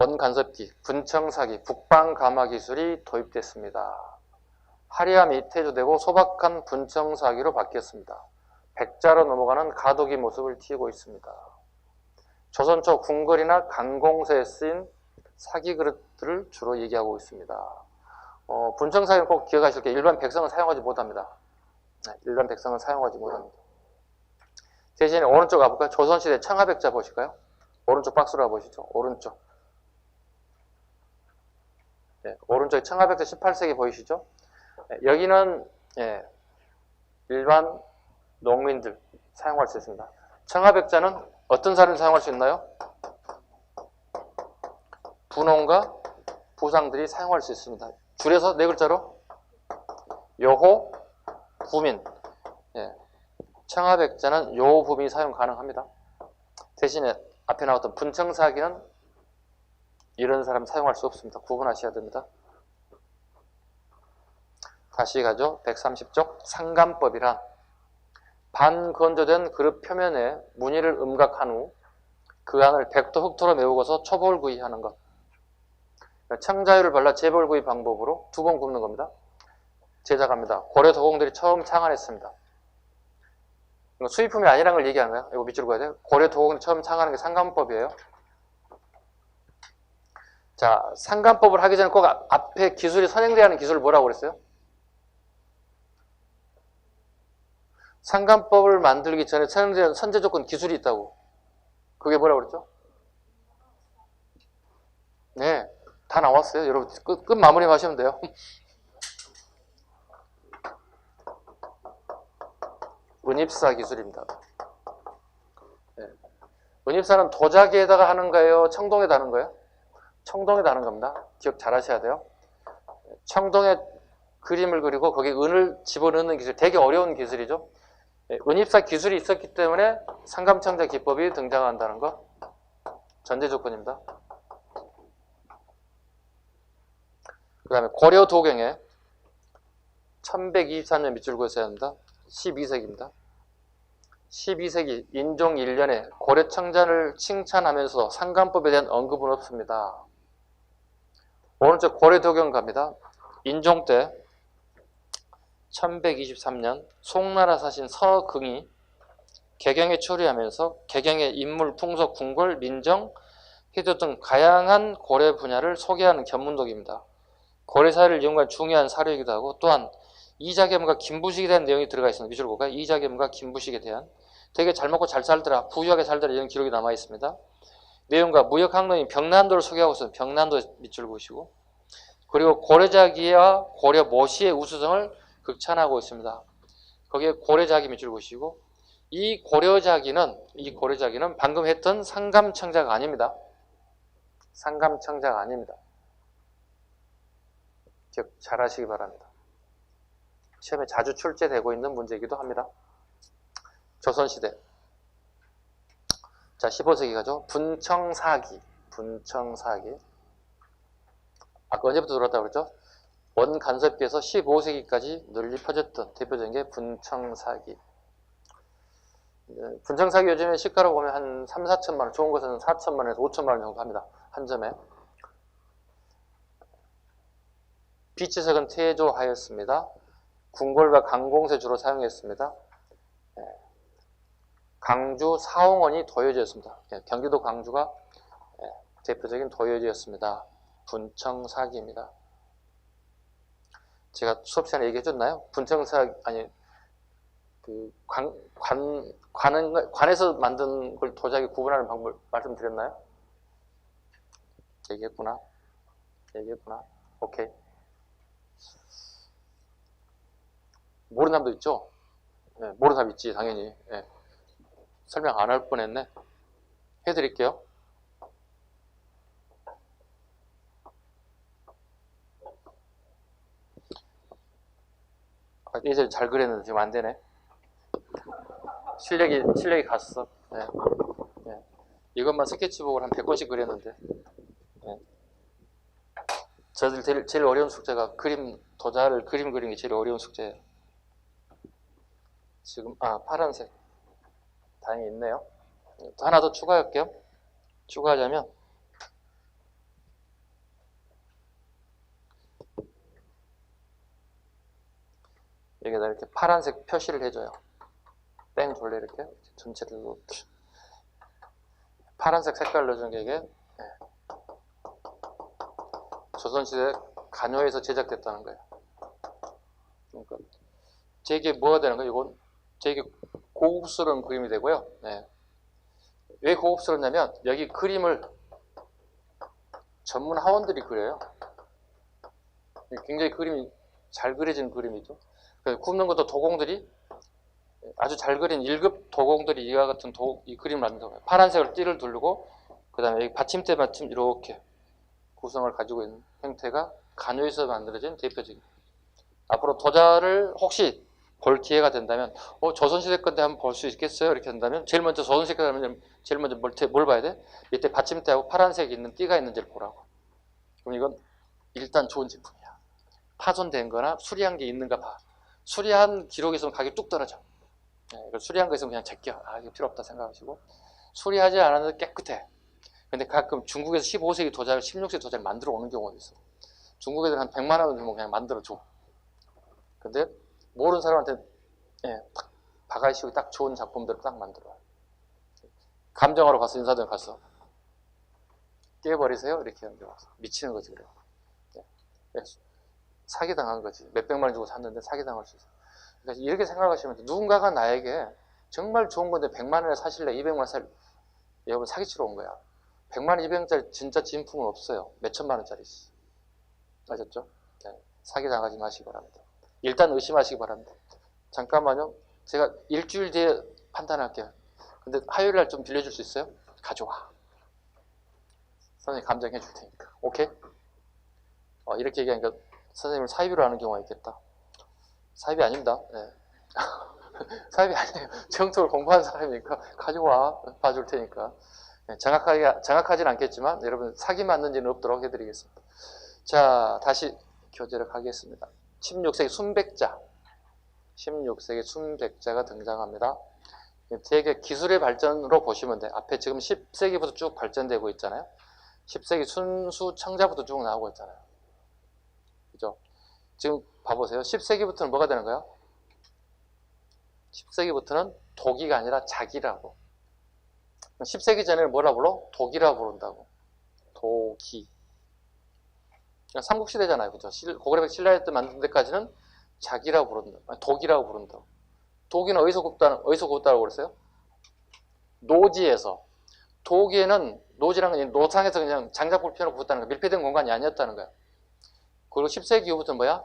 원간섭기, 분청사기, 북방가마 기술이 도입됐습니다. 화려함이 퇴조되고 소박한 분청사기로 바뀌었습니다. 백자로 넘어가는 가도기 모습을 띠고 있습니다. 조선 초 궁궐이나 강공서에 쓰인 사기 그릇들을 주로 얘기하고 있습니다. 분청사기는 꼭 기억하실 게 일반 백성은 사용하지 못합니다. 일반 백성은 사용하지 못합니다. 대신에 오른쪽 가볼까요? 조선시대 청하백자 보실까요? 오른쪽 박스로 보시죠. 오른쪽. 네, 오른쪽에 청하백자 18세기 보이시죠? 네, 여기는 일반 농민들 사용할 수 있습니다. 청하백자는 어떤 사람이 사용할 수 있나요? 분홍과 부상들이 사용할 수 있습니다. 줄여서 네 글자로 요호, 부민. 청하백자는 요호, 부민이 사용 가능합니다. 대신에 앞에 나왔던 분청사기는 이런 사람 사용할 수 없습니다. 구분하셔야 됩니다. 다시 가죠. 130쪽 상감법이란 반건조된 그릇 표면에 무늬를 음각한 후 그 안을 백도 흑토로 메우고서 초벌구이하는 것. 청자유를 발라 재벌구이 방법으로 2번 굽는 겁니다. 제작합니다. 고려 도공들이 처음 창안했습니다. 이거 수입품이 아니라는 걸 얘기하는 거예요. 이거 밑줄 그어야 돼요. 고려 도공들이 처음 창안한 게 상감법이에요. 자, 상감법을 하기 전에 꼭 앞에 기술이 선행돼야 하는 기술을 뭐라고 그랬어요? 상감법을 만들기 전에 선행되는 선제 조건 기술이 있다고. 그게 뭐라고 그랬죠? 네, 다 나왔어요. 여러분 끝 마무리 하시면 돼요. 은입사 기술입니다. 네. 은입사는 도자기에다가 하는 거예요? 청동에다 하는 거예요? 청동에다 하는 겁니다. 기억 잘 하셔야 돼요. 청동에 그림을 그리고 거기에 은을 집어넣는 기술, 되게 어려운 기술이죠. 은입사 기술이 있었기 때문에 상감청자 기법이 등장한다는 거 전제 조건입니다. 그 다음에 고려 도경에 1124년 밑줄 그어야 합니다. 12세기입니다. 12세기 인종 1년에 고려 청자를 칭찬하면서 상감법에 대한 언급은 없습니다. 오른쪽 고려 도경 갑니다. 인종 때 1123년 송나라 사신 서긍이 개경에 초리하면서 개경의 인물, 풍속, 궁궐, 민정, 희도 등 다양한 고려 분야를 소개하는 견문록입니다. 고려사를 연구한 중요한 사료이기도 하고 또한 이자겸과 김부식에 대한 내용이 들어가 있습니다. 밑줄 볼까요? 이자겸과 김부식에 대한 되게 잘 먹고 잘 살더라, 부유하게 살더라 이런 기록이 남아 있습니다. 내용과 무역학론인 병난도를 소개하고 있습니다. 병난도 밑줄 보시고 그리고 고려자기와 고려 모시의 우수성을 극찬하고 있습니다. 거기에 고려자기 밑줄 보시고 이 고려자기는 방금 했던 상감청자가 아닙니다. 상감청자가 아닙니다. 기억 잘 하시기 바랍니다. 시험에 자주 출제되고 있는 문제이기도 합니다. 조선시대. 자, 15세기 가죠. 분청사기. 아까 언제부터 들어왔다고 그랬죠? 원간섭기에서 15세기까지 널리 퍼졌던 대표적인 게 분청사기. 분청사기 요즘에 시가로 보면 한 3, 4천만 원, 좋은 것은 4천만 원에서 5천만 원 정도 합니다. 한 점에. 비치석은 퇴조하였습니다. 궁궐과 강공세 주로 사용했습니다. 강주 사홍원이 도요지였습니다. 경기도 강주가 대표적인 도요지였습니다. 분청사기입니다. 제가 수업 시간에 얘기해 줬나요? 분청사기, 아니, 관에서 만든 걸 도자기 구분하는 방법을 말씀드렸나요? 얘기했구나. 오케이. 모르는 사람도 있죠? 네, 모르는 사람 있지, 당연히. 네. 설명 안 할 뻔했네. 해드릴게요. 예전에 잘 그렸는데 지금 안 되네. 실력이 갔어. 네. 네. 이것만 스케치북을 한 100권씩 그렸는데. 네. 저들 제일 어려운 숙제가 도자를 그림 그리는 게 제일 어려운 숙제예요. 지금, 파란색. 다행히 있네요. 하나 더 추가할게요. 추가하자면, 여기다 이렇게 파란색 표시를 해줘요. 땡 돌려 이렇게 전체를 파란색 색깔 넣어준 게 이게 조선시대 간요에서 제작됐다는 거예요. 그러니까 되게 뭐가 되는 거예요? 이건 되게 고급스러운 그림이 되고요. 네. 왜 고급스럽냐면 여기 그림을 전문 하원들이 그려요. 굉장히 그림이 잘 그려진 그림이죠. 굽는 것도 도공들이 아주 잘 그린 1급 도공들이 이와 같은 이 그림을 만든다고 해요. 파란색으로 띠를 두르고 그 다음에 여기 받침대 받침 이렇게 구성을 가지고 있는 형태가 간요에서 만들어진 대표적인. 앞으로 도자를 혹시 볼 기회가 된다면 조선시대 건데 한번 볼 수 있겠어요? 이렇게 된다면 제일 먼저 조선시대 하면 제일 먼저 뭘 봐야 돼? 이때 받침대하고 파란색이 있는 띠가 있는지를 보라고. 그럼 이건 일단 좋은 제품이야. 파손된 거나 수리한 게 있는가 봐. 수리한 기록이 있으면 가격이 뚝 떨어져. 수리한 거 있으면 그냥 제껴. 이거 필요 없다 생각하시고. 수리하지 않았는데 깨끗해. 근데 가끔 중국에서 15세기 도자를 16세기 도자를 만들어 오는 경우가 있어. 중국 애들 한 100만 원 주면 그냥 만들어 줘. 근데 모르는 사람한테 딱 바가지 씌우고 딱 좋은 작품들을 딱 만들어. 감정하러 가서 인사동에 가서 깨버리세요? 이렇게 하는데 와서 미치는 거지 그래. 사기당한 거지. 몇백만 원 주고 샀는데 사기당할 수 있어. 그러니까 이렇게 생각하시면 돼. 누군가가 나에게 정말 좋은 건데 100만 원에 사실래? 200만 원 살 여러분 사기치러 온 거야. 100만 원, 200원짜리 진짜 진품은 없어요. 몇천만 원짜리 있어. 아셨죠? 사기당하지 마시기 바랍니다. 일단 의심하시기 바랍니다. 잠깐만요. 제가 일주일 뒤에 판단할게요. 근데 화요일날 좀 빌려줄 수 있어요? 가져와. 선생님 감정해 줄 테니까. 오케이? 이렇게 얘기하니까 선생님을 사입으로 하는 경우가 있겠다. 사입이 아닙니다. 네. 사입이 아니에요. 정통을 공부하는 사람이니까 가져와. 봐줄 테니까. 네, 정확하진 않겠지만 여러분 사기 맞는 일은 없도록 해드리겠습니다. 자, 다시 교재를 가겠습니다. 16세기 순백자. 16세기 순백자가 등장합니다. 되게 기술의 발전으로 보시면 돼. 앞에 지금 10세기부터 쭉 발전되고 있잖아요. 10세기 순수 청자부터 쭉 나오고 있잖아요. 그죠? 지금 봐보세요. 10세기부터는 뭐가 되는 거예요? 10세기부터는 독이가 아니라 자기라고. 10세기 전에는 뭐라 불러? 독이라고 부른다고. 독이. 삼국시대잖아요. 그죠? 고구려백 신라에 때 만든 데까지는 자기라고 부른다. 아니, 독이라고 부른다고. 독이는 어디서 굽다고 그랬어요? 노지에서. 독에는 노지라는 건 노상에서 그냥 장작불 펴놓고 굽다는 거야. 밀폐된 공간이 아니었다는 거야. 그리고 10세기 이후부터는 뭐야?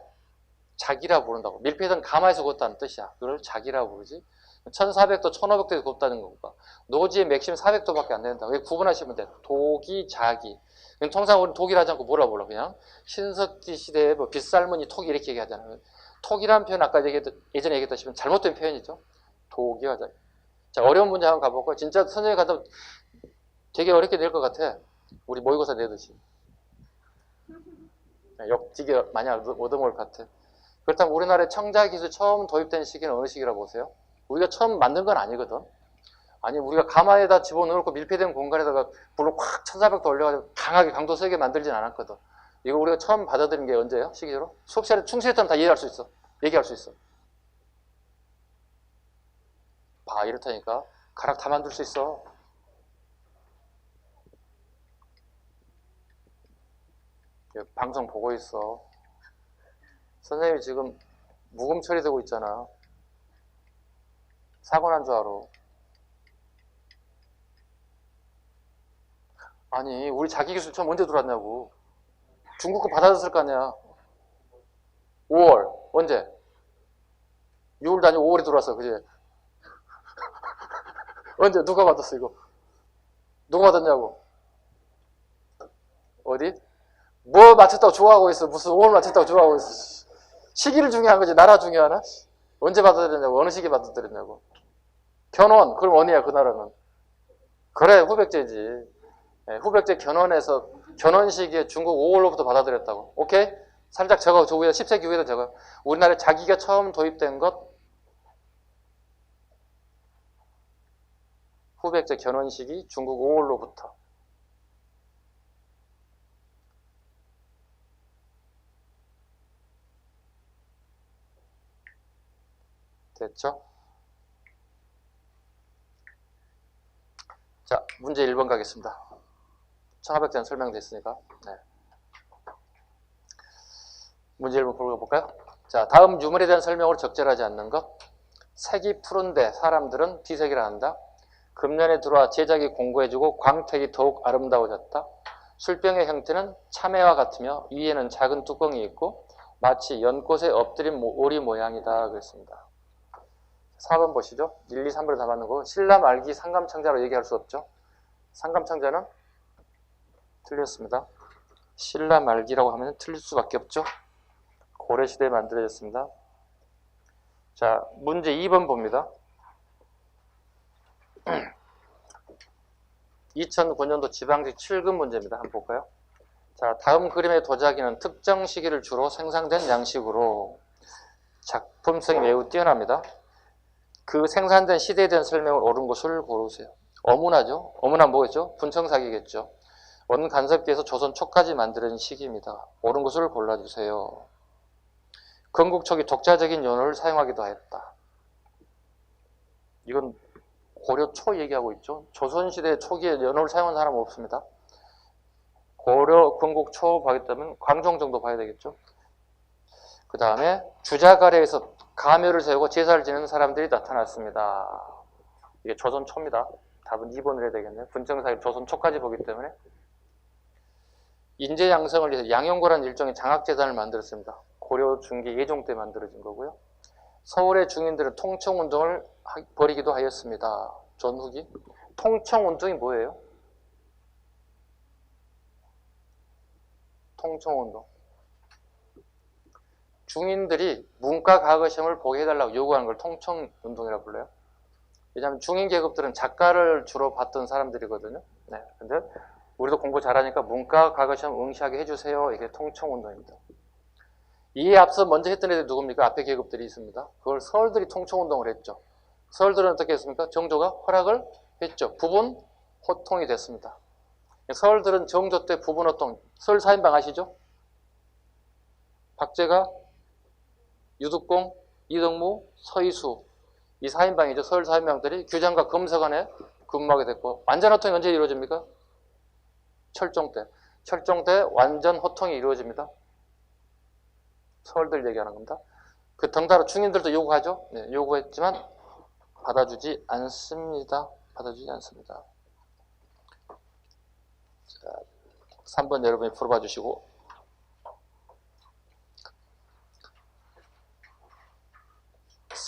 자기라고 부른다고. 밀폐된 가마에서 굽다는 뜻이야. 그걸 자기라고 부르지. 1400도, 1500도에서 굽다는 거고. 노지의 맥심 400도밖에 안 된다. 왜 구분하시면 돼? 독이, 자기. 통상 우리는 독이라 하지 않고 뭐라 불러? 그냥 신석기 시대에 뭐 빗살무늬 톡이 이렇게 얘기하잖아요. 톡이라는 표현 아까 예전에 얘기했다시피 잘못된 표현이죠. 독이 하자. 자, 어려운 문제 한번 가볼까요? 진짜 선생님이 가다 되게 어렵게 낼 것 같아. 우리 모의고사 내듯이. 역지게 많이 얻어먹을 것 같아. 그렇다면 우리나라에 청자기술 처음 도입된 시기는 어느 시기라고 보세요? 우리가 처음 만든 건 아니거든. 아니 우리가 가마에다 집어넣고 밀폐된 공간에다가 불로 콱 1400도 올려가지고 강하게 강도 세게 만들진 않았거든. 이거 우리가 처음 받아들인 게 언제예요? 시기적으로? 수업 시간에 충실했다면 다 이해할 수 있어. 얘기할 수 있어. 봐, 이렇다니까. 가락 다 만들 수 있어. 방송 보고 있어. 선생님이 지금 무금 처리되고 있잖아. 사고 난 줄 알아. 아니 우리 자기기술 처음 언제 들어왔냐고. 중국 거 받아줬을 거 아니야. 5월 언제? 6월도 아니고 5월에 들어왔어. 그지? 언제 누가 받았어 이거? 누가 받았냐고. 어디? 뭐 맞췄다고 좋아하고 있어. 무슨 5월 맞췄다고 좋아하고 있어. 시기를 중요한 거지. 나라 중요하나? 언제 받아들였냐고. 어느 시기에 받아들였냐고. 견훤. 그럼 어디야 그 나라는? 그래 후백제지. 네, 후백제 견훤에서 견훤 시기에 중국 5월로부터 받아들였다고. 오케이? 살짝 적어. 저 위에 10세기 위에다 적어. 우리나라에 자기가 처음 도입된 것 후백제 견훤 시기 중국 5월로부터. 됐죠? 자, 문제 1번 가겠습니다. 청하백제는 설명됐으니까. 네. 문제 1번 볼까요? 자, 다음 유물에 대한 설명으로 적절하지 않는 것. 색이 푸른데 사람들은 비색이라 한다. 금년에 들어와 제작이 공고해지고 광택이 더욱 아름다워졌다. 술병의 형태는 참외와 같으며 위에는 작은 뚜껑이 있고 마치 연꽃에 엎드린 오리 모양이다. 그랬습니다. 4번 보시죠. 1, 2, 3번을 다 맞는 거. 신라 말기 상감창자로 얘기할 수 없죠. 상감창자는 틀렸습니다. 신라 말기라고 하면 틀릴 수밖에 없죠. 고려시대에 만들어졌습니다. 자, 문제 2번 봅니다. 2009년도 지방직 7급 문제입니다. 한번 볼까요? 자, 다음 그림의 도자기는 특정 시기를 주로 생산된 양식으로 작품성이 매우 뛰어납니다. 그 생산된 시대에 대한 설명을 옳은 것을 고르세요. 어문화죠. 어문화 뭐겠죠? 분청사기겠죠. 원간섭기에서 조선 초까지 만드는 시기입니다. 옳은 것을 골라주세요. 건국초기 독자적인 연호를 사용하기도 하였다. 이건 고려 초 얘기하고 있죠. 조선시대 초기에 연호를 사용한 사람은 없습니다. 고려 건국 초 봐야겠다면 광종 정도 봐야 되겠죠. 그 다음에 주자가래에서 가묘를 세우고 제사를 지내는 사람들이 나타났습니다. 이게 조선 초입니다. 답은 2번을 해야 되겠네요. 분청사기 조선 초까지 보기 때문에. 인재 양성을 위해서 양용고라는 일종의 장학재단을 만들었습니다. 고려 중기 예종 때 만들어진 거고요. 서울의 중인들은 통청운동을 벌이기도 하였습니다. 전후기. 통청운동이 뭐예요? 통청운동. 중인들이 문과 과거 시험을 보게 해달라고 요구하는 걸 통청운동이라고 불러요. 왜냐하면 중인 계급들은 작가를 주로 봤던 사람들이거든요. 네, 근데 우리도 공부 잘하니까 문과 과거 시험 응시하게 해주세요. 이게 통청운동입니다. 이에 앞서 먼저 했던 애들이 누굽니까? 앞에 계급들이 있습니다. 그걸 서울들이 통청운동을 했죠. 서울들은 어떻게 했습니까? 정조가 허락을 했죠. 부분 호통이 됐습니다. 서울들은 정조 때 부분 호통, 서울 4인방 아시죠? 박제가, 유득공, 이덕무, 서희수, 이 4인방이죠. 서울 4인방들이 규장과 검사관에 근무하게 됐고, 완전 호통이 언제 이루어집니까? 철종 때. 철종 때 완전 호통이 이루어집니다. 서울들 얘기하는 겁니다. 그 덩달아 중인들도 요구하죠. 네, 요구했지만 받아주지 않습니다. 받아주지 않습니다. 자, 3번 여러분이 풀어봐 주시고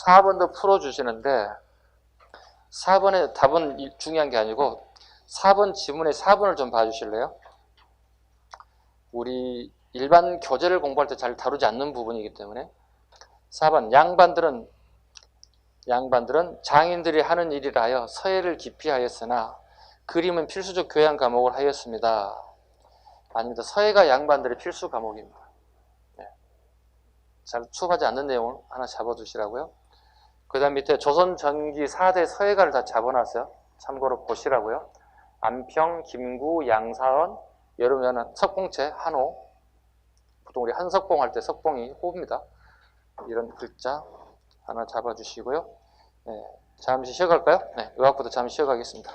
4번도 풀어주시는데 4번의 답은 중요한 게 아니고 4번 지문의 4번을 좀 봐주실래요? 우리 일반 교재를 공부할 때 잘 다루지 않는 부분이기 때문에 4번 양반들은 장인들이 하는 일이라 하여 서예를 깊이 하였으나 그림은 필수적 교양 과목을 하였습니다. 아닙니다. 서예가 양반들의 필수 과목입니다. 네. 잘 수업하지 않는 내용을 하나 잡아두시라고요. 그 다음 밑에 조선 전기 4대 서예가를 다 잡아놨어요. 참고로 보시라고요. 안평, 김구, 양사원, 여름에는 석봉채, 한호. 보통 우리 한석봉 할 때 석봉이 호입니다. 이런 글자 하나 잡아주시고요. 네, 잠시 쉬어갈까요? 네, 의학부터 잠시 쉬어가겠습니다.